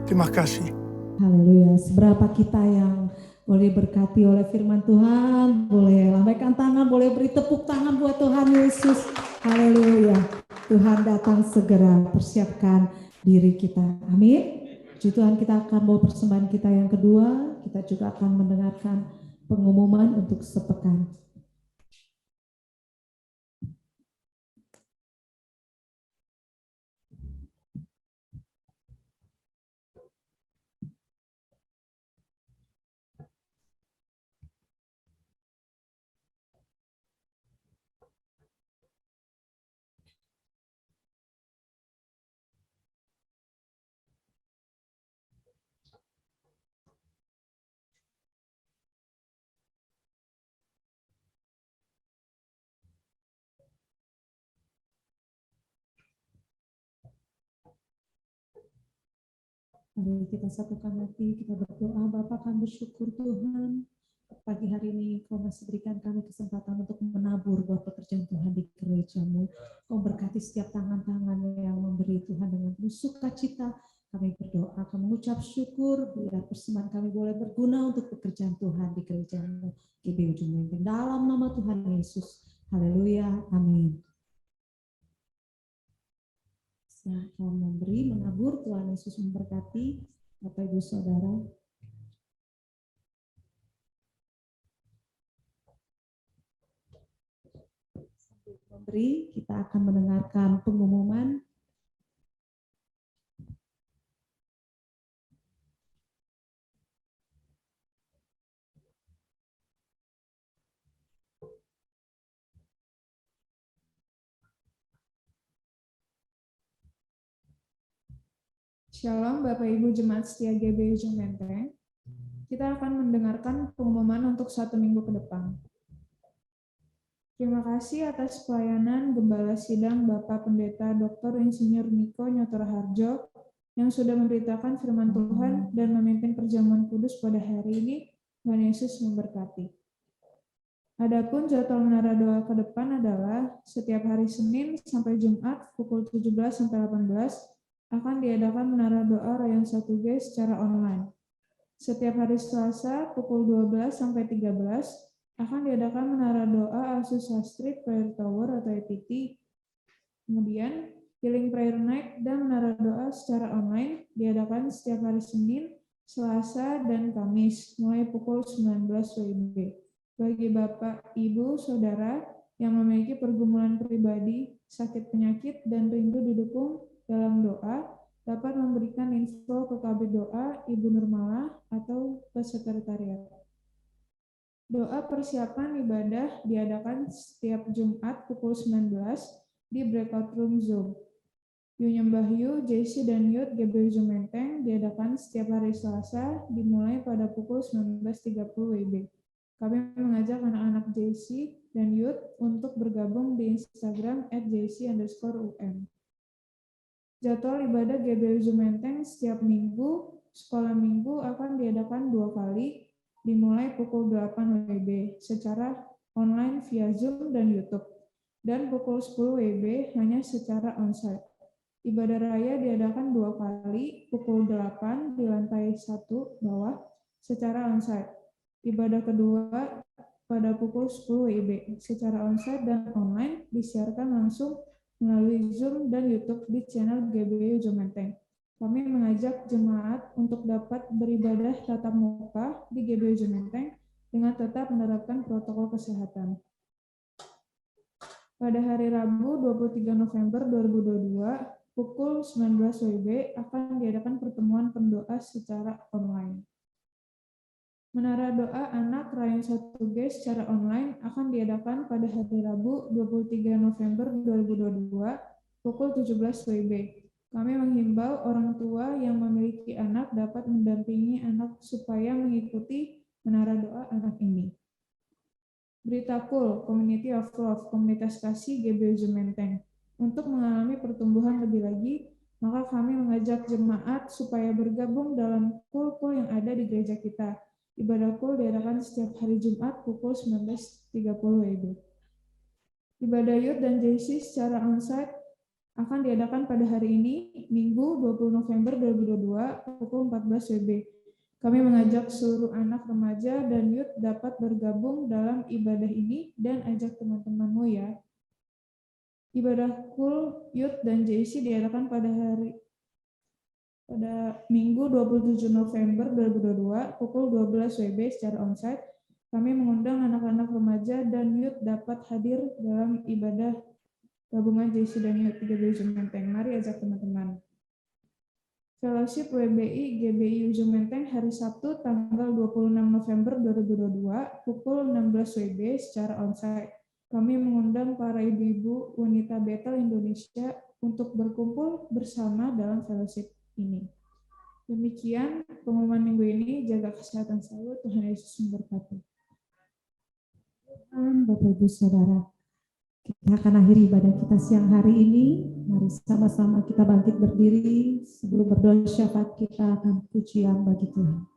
Terima kasih. Haleluya. Seberapa kita yang boleh berkati oleh firman Tuhan, boleh lambaikan tangan, boleh beri tepuk tangan buat Tuhan Yesus. Haleluya. Tuhan datang segera, persiapkan diri kita. Amin. Puji Tuhan, kita akan bawa persembahan kita yang kedua. Kita juga akan mendengarkan pengumuman untuk sepekan. Mari kita satukan hati, kita berdoa. Bapa, kami bersyukur Tuhan, pagi hari ini Kau masih berikan kami kesempatan untuk menabur buat pekerjaan Tuhan di gereja-Mu. Kau berkati setiap tangan-tangan yang memberi Tuhan dengan penuh sukacita. Kami berdoa, kami mengucap syukur, biar persembahan kami boleh berguna untuk pekerjaan Tuhan di gereja-Mu. GBI Ujung Menteng, dalam nama Tuhan Yesus. Haleluya, amin. Silakan memberi, menabur, Tuhan Yesus memberkati Bapak Ibu Saudara. Sambil memberi, kita akan mendengarkan pengumuman. Shalom Bapak Ibu Jemaat Setia GBI Ujung Menteng. Kita akan mendengarkan pengumuman untuk 1 minggu ke depan. Terima kasih atas pelayanan Gembala Sidang Bapak Pendeta Dr. Insinyur Niko Nyotor Harjo yang sudah memberitakan firman Tuhan dan memimpin perjamuan kudus pada hari ini. Tuhan Yesus memberkati. Adapun jadwal menara doa ke depan adalah setiap hari Senin sampai Jumat pukul 17 sampai 18 akan diadakan menara doa Rayon 1G secara online. Setiap hari Selasa pukul 12 sampai 13 akan diadakan menara doa Asus Street Prayer Tower atau EPT. Kemudian Healing Prayer Night dan menara doa secara online diadakan setiap hari Senin, Selasa, dan Kamis mulai pukul 19 WIB. Bagi Bapak, Ibu, Saudara yang memiliki pergumulan pribadi, sakit penyakit, dan rindu didukung dalam doa, dapat memberikan info ke Kabid Doa Ibu Nurmala atau ke sekretariat. Doa persiapan ibadah diadakan setiap Jumat pukul 19 di breakout room Zoom. Yunyam Bahyu, JC, dan Yud GBU Zoom Menteng diadakan setiap hari Selasa dimulai pada pukul 19.30 WIB. Kami mengajak anak-anak JC dan Yud untuk bergabung di Instagram @jc_um. Jadwal ibadah GBU Zoom Menteng setiap minggu, sekolah minggu akan diadakan 2 kali, dimulai pukul 8 WIB secara online via Zoom dan YouTube, dan pukul 10 WIB hanya secara onsite. Ibadah raya diadakan 2 kali, pukul 8 di lantai 1 bawah secara onsite. Ibadah kedua pada pukul 10 WIB secara onsite dan online disiarkan langsung melalui Zoom dan YouTube di channel GBU Zoom Menteng. Kami mengajak jemaat untuk dapat beribadah tatap muka di GBU Zoom Menteng dengan tetap menerapkan protokol kesehatan. Pada hari Rabu 23 November 2022 pukul 19 WIB akan diadakan pertemuan pendoa secara online. Menara doa anak Rayon 1G secara online akan diadakan pada hari Rabu 23 November 2022 pukul 17 WIB. Kami menghimbau orang tua yang memiliki anak dapat mendampingi anak supaya mengikuti menara doa anak ini. Berita Cool, Community of Love, Komunitas Kasih GBU Zoom Menteng. Untuk mengalami pertumbuhan lebih lagi, maka kami mengajak jemaat supaya bergabung dalam Cool yang ada di gereja kita. Ibadah Cool diadakan setiap hari Jumat pukul 19.30 WIB. Ibadah Youth dan JC secara onsite akan diadakan pada hari ini, Minggu 20 November 2022 pukul 14 WIB. Kami mengajak seluruh anak remaja dan youth dapat bergabung dalam ibadah ini dan ajak teman-temanmu ya. Ibadah Cool, Youth, dan JC diadakan pada Minggu 27 November 2022 pukul 12 WIB secara onsite. Kami mengundang anak-anak remaja dan youth dapat hadir dalam ibadah gabungan JC dan Youth GBU Zoom Menteng. Mari ajak teman-teman. Fellowship WBI GBU Zoom Menteng hari Sabtu tanggal 26 November 2022 pukul 16 WIB secara onsite. Kami mengundang para ibu-ibu wanita Bethel Indonesia untuk berkumpul bersama dalam fellowship ini. Demikian pengumuman minggu ini. Jaga kesehatan selalu. Tuhan Yesus memberkati. Bapak Ibu Saudara, kita akan akhiri ibadah kita siang hari ini. Mari sama-sama kita bangkit berdiri. Sebelum berdoa syafaat kita akan pujian bagi Tuhan.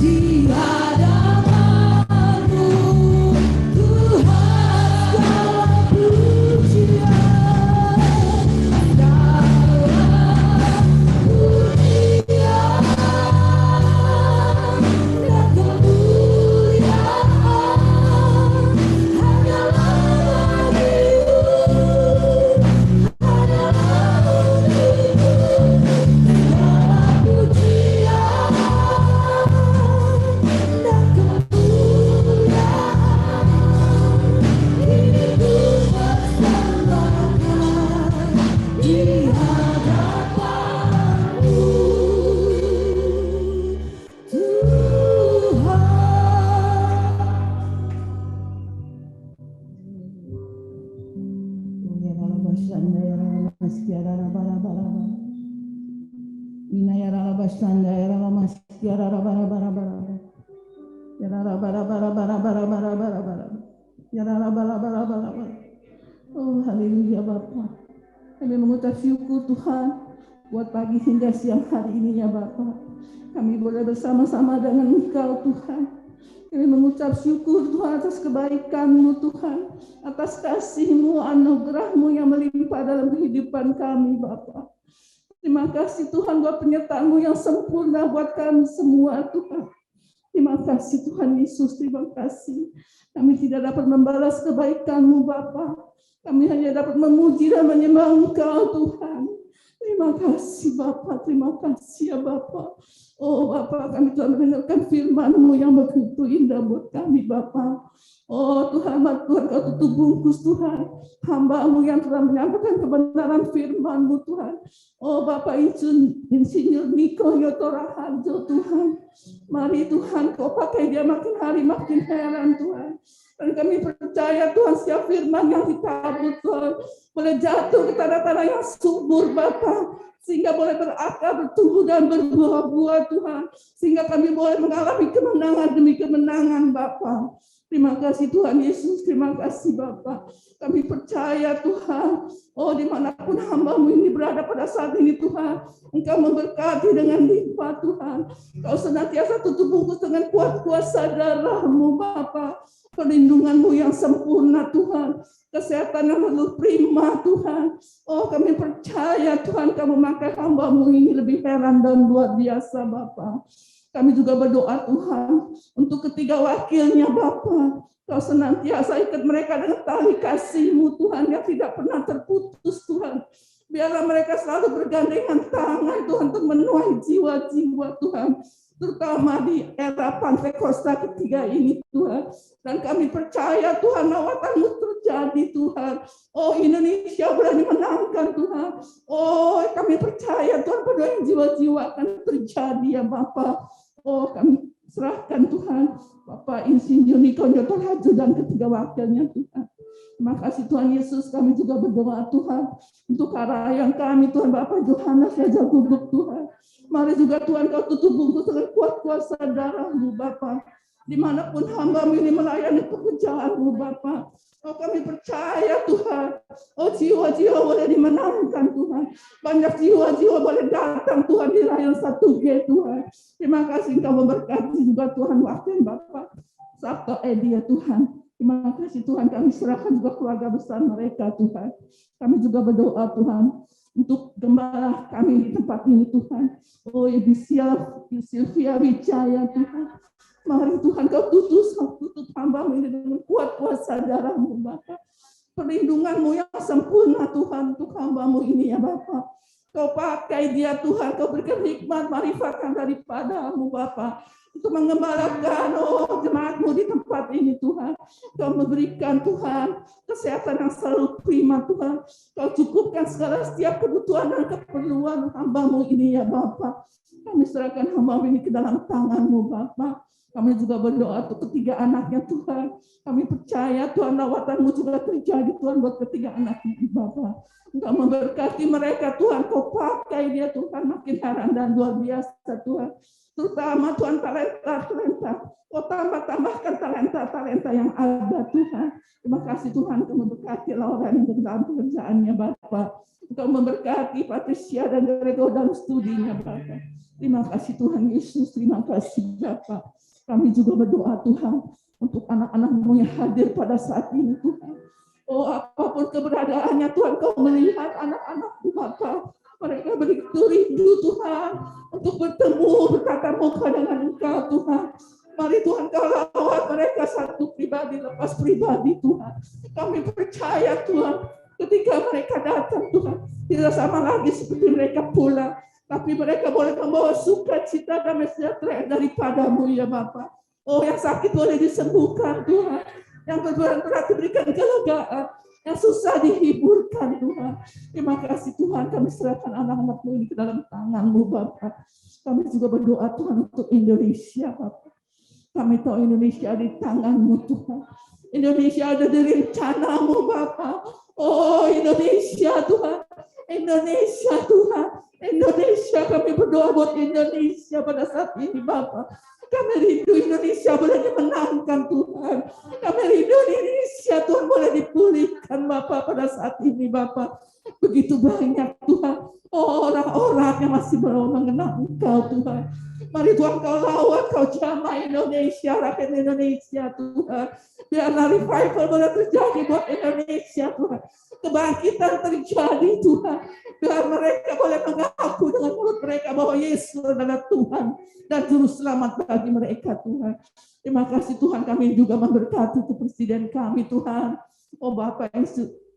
Di hadapan ya raba shanda ya raba mas ya raba raba raba raba ya raba raba raba raba raba raba raba ya raba raba raba raba. Oh haleluya Bapa, kami mengucap syukur Tuhan buat pagi hingga siang hari ini ya Bapa. Kami boleh bersama-sama dengan Engkau Tuhan. Kami mengucap syukur Tuhan atas kebaikan-Mu Tuhan, atas kasih-Mu, anugerah-Mu yang melimpah dalam kehidupan kami Bapa. Terima kasih Tuhan buat penyertaan-Mu yang sempurna buat kami semua Tuhan. Terima kasih Tuhan Yesus, terima kasih. Kami tidak dapat membalas kebaikan-Mu Bapa. Kami hanya dapat memuji dan menyembah Engkau Tuhan. Terima kasih Bapa, terima kasih ya Bapa. Oh Bapa, kami telah mendengarkan firman-Mu yang begitu indah buat kami Bapa. Oh Tuhan, Tuhan Kau tutup bungkus Tuhan. Hamba-Mu yang telah menyampaikan kebenaran firman-Mu Tuhan. Oh Bapak Insinyur Niko Yotora Harjo Tuhan. Mari Tuhan Kau pakai dia makin hari makin heran Tuhan. Dan kami percaya Tuhan setiap firman yang ditabur Tuhan boleh jatuh ke tanah-tanah yang subur Bapa, sehingga boleh berakar, bertumbuh dan berbuah-buah Tuhan, sehingga kami boleh mengalami kemenangan demi kemenangan Bapa. Terima kasih Tuhan Yesus, terima kasih Bapa. Kami percaya Tuhan, oh dimanapun hamba-Mu ini berada pada saat ini Tuhan, Engkau memberkati dengan limpah Tuhan. Kau senantiasa tutup bungkus dengan kuat kuasa darah-Mu Bapa. Perlindungan-Mu yang sempurna Tuhan, kesehatan yang lalu prima Tuhan. Oh kami percaya Tuhan Kau memakai hamba-Mu ini lebih heran dan luar biasa Bapa. Kami juga berdoa Tuhan untuk ketiga wakilnya Bapa. Kau senantiasa ikat mereka dengan tali kasih-Mu Tuhan yang tidak pernah terputus Tuhan. Biarlah mereka selalu bergandengan tangan Tuhan untuk menuai jiwa-jiwa Tuhan, terutama di era Pantekosta ketiga ini Tuhan. Dan kami percaya Tuhan lawatan-Mu terjadi Tuhan. Oh Indonesia boleh dimenangkan Tuhan. Oh kami percaya Tuhan perdoaan jiwa-jiwa akan terjadi ya Bapa. Oh kami serahkan Tuhan Bapak Insinyur Niko Yotora Harjo dan ketiga wakilnya Tuhan. Terima kasih Tuhan Yesus, kami juga berdoa Tuhan untuk karayang kami Tuhan Bapak Yohanes Raja Gubuk Tuhan. Mari juga Tuhan Kau tutup bungkus dengan kuat kuasa darah-Mu Bapa. Dimanapun hamba-Mu ini melayani pekerjaan-Mu Bapa. Oh kami percaya Tuhan, oh jiwa-jiwa boleh dimenangkan Tuhan. Banyak jiwa-jiwa boleh datang Tuhan di layar 1G Tuhan. Terima kasih Engkau memberkati juga Tuhan wakil Bapak Sabto Edi ya Tuhan. Terima kasih Tuhan, kami serahkan juga keluarga besar mereka Tuhan. Kami juga berdoa Tuhan untuk gembala kami di tempat ini Tuhan. Oh Ibu Sylvia Wijaya Tuhan. Mari Tuhan Kau tutup hamba-Mu ini dengan kuat kuasa darah-Mu Bapa. Perlindungan-Mu yang sempurna Tuhan untuk hamba-Mu ini ya Bapa. Kau pakai dia Tuhan, Kau berikan hikmat marifatan daripada-Mu Bapa. Untuk mengembalakan jemaat-Mu di tempat ini Tuhan. Kau memberikan Tuhan kesehatan yang selalu prima Tuhan. Kau cukupkan segala setiap kebutuhan dan keperluan hamba-Mu ini ya Bapa. Kami serahkan hamba-Mu ini ke dalam tangan-Mu Bapa. Kami juga berdoa untuk ketiga anaknya Tuhan. Kami percaya Tuhan lawatan-Mu juga terjadi Tuhan buat ketiga anaknya Bapa. Engkau memberkati mereka Tuhan. Kau pakai dia Tuhan makin heran dan luar biasa Tuhan. Terutama Tuhan talenta. Kau tambahkan talenta yang ada Tuhan. Terima kasih Tuhan Kau memberkati Lauren dalam pekerjaannya Bapa. Engkau memberkati Patricia dan Gregor dalam studinya Bapa. Terima kasih Tuhan Yesus. Terima kasih Bapa. Kami juga berdoa Tuhan untuk anak-anak-Mu yang hadir pada saat ini Tuhan. Oh apapun keberadaannya Tuhan Kau melihat anak-anak-Mu Bapa. Mereka begitu rindu Tuhan untuk bertemu bertatap muka dengan Engkau Tuhan. Mari Tuhan Kau rawat mereka satu pribadi lepas pribadi Tuhan. Kami percaya Tuhan ketika mereka datang Tuhan tidak sama lagi seperti mereka pulang. Tapi mereka boleh membawa sukacita dan sejahtera daripada-Mu ya Bapa. Oh yang sakit boleh disembuhkan Tuhan. Yang berat diberikan kelegaan. Yang susah dihiburkan Tuhan. Terima kasih Tuhan, kami serahkan anak-anak-Mu ini ke dalam tangan-Mu Bapa. Kami juga berdoa Tuhan untuk Indonesia Bapa. Kami tahu Indonesia di tangan-Mu Tuhan. Indonesia ada di rencana-Mu Bapa. Oh Indonesia Tuhan. Indonesia Tuhan. Indonesia, kami berdoa buat Indonesia pada saat ini Bapak. Kami rindu Indonesia boleh dimenangkan Tuhan. Kami rindu Indonesia Tuhan boleh dipulihkan Bapak pada saat ini Bapak. Begitu banyak Tuhan orang-orang yang masih belum mengenal Engkau Tuhan. Mari Tuhan Kau lawan, Kau jamah Indonesia, rakyat Indonesia Tuhan. Biarlah revival boleh terjadi buat Indonesia Tuhan. Kebangkitan terjadi Tuhan. Biar mereka boleh mengaku dengan mulut mereka bahwa Yesus adalah Tuhan dan Juru Selamat bagi mereka Tuhan. Terima kasih Tuhan, kami juga memberkati untuk Presiden kami Tuhan. Oh Bapak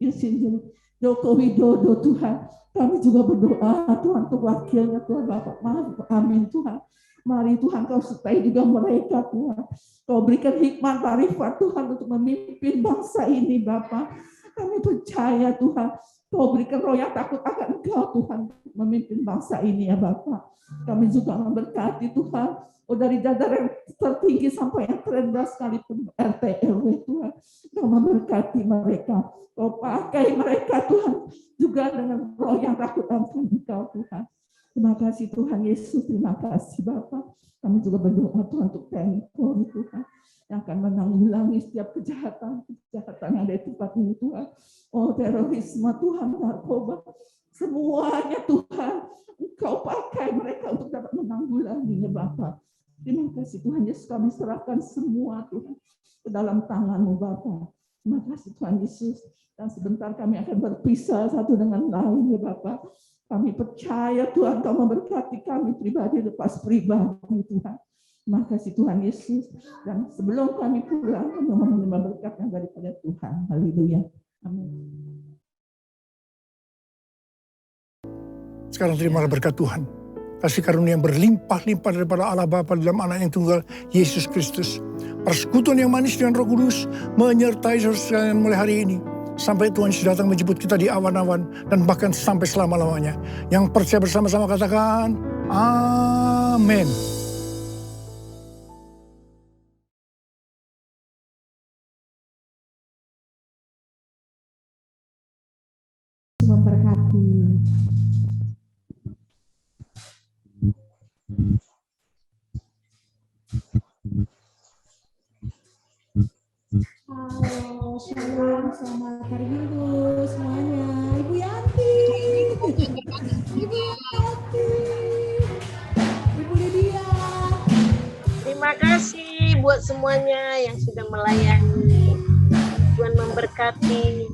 Insinyur Joko Widodo Tuhan. Kami juga berdoa Tuhan untuk wakilnya Tuhan Bapak. Amin Tuhan. Mari Tuhan Kau sertai juga mereka Tuhan. Kau berikan hikmat marifat Tuhan untuk memimpin bangsa ini Bapak. Kami percaya Tuhan, Kau berikan roh yang takut akan Engkau Tuhan memimpin bangsa ini ya Bapak. Kami juga memberkati Tuhan, dari jajaran tertinggi sampai yang terendah sekalipun RT RW Tuhan. Kau memberkati mereka, Kau pakai mereka Tuhan juga dengan roh yang takut akan Engkau Tuhan. Terima kasih Tuhan Yesus, terima kasih Bapak. Kami juga berdoa Tuhan untuk TNI Polri Tuhan yang akan menanggulangi setiap kejahatan yang ada di tempat ini Tuhan. Oh terorisme Tuhan, narkoba, semuanya Tuhan. Engkau pakai mereka untuk dapat menanggulanginya Bapak. Terima kasih Tuhan Yesus, kami serahkan semua Tuhan ke dalam tangan-Mu Bapak. Terima kasih Tuhan Yesus. Dan sebentar kami akan berpisah satu dengan lain ya Bapak. Kami percaya Tuhan Kau memberkati kami pribadi lepas pribadi Tuhan. Terima kasih Tuhan Yesus. Dan sebelum kami pulang, kami menerima berkat yang daripada Tuhan. Haleluya. Amin. Sekarang terimalah berkat Tuhan. Kasih karunia yang berlimpah-limpah daripada Allah Bapa dalam Anak yang tunggal, Yesus Kristus. Persekutuan yang manis dengan Roh Kudus menyertai saudara sekalian mulai hari ini. Sampai Tuhan Yesus datang menjemput kita di awan-awan dan bahkan sampai selama-lamanya. Yang percaya bersama-sama katakan, amin. Memberkati. Halo, shalom, selamat hari Minggu semuanya. Ibu Yanti, Ibu Yanti, Ibu Lydia. Terima kasih buat semuanya yang sudah melayani. Tuhan memberkati.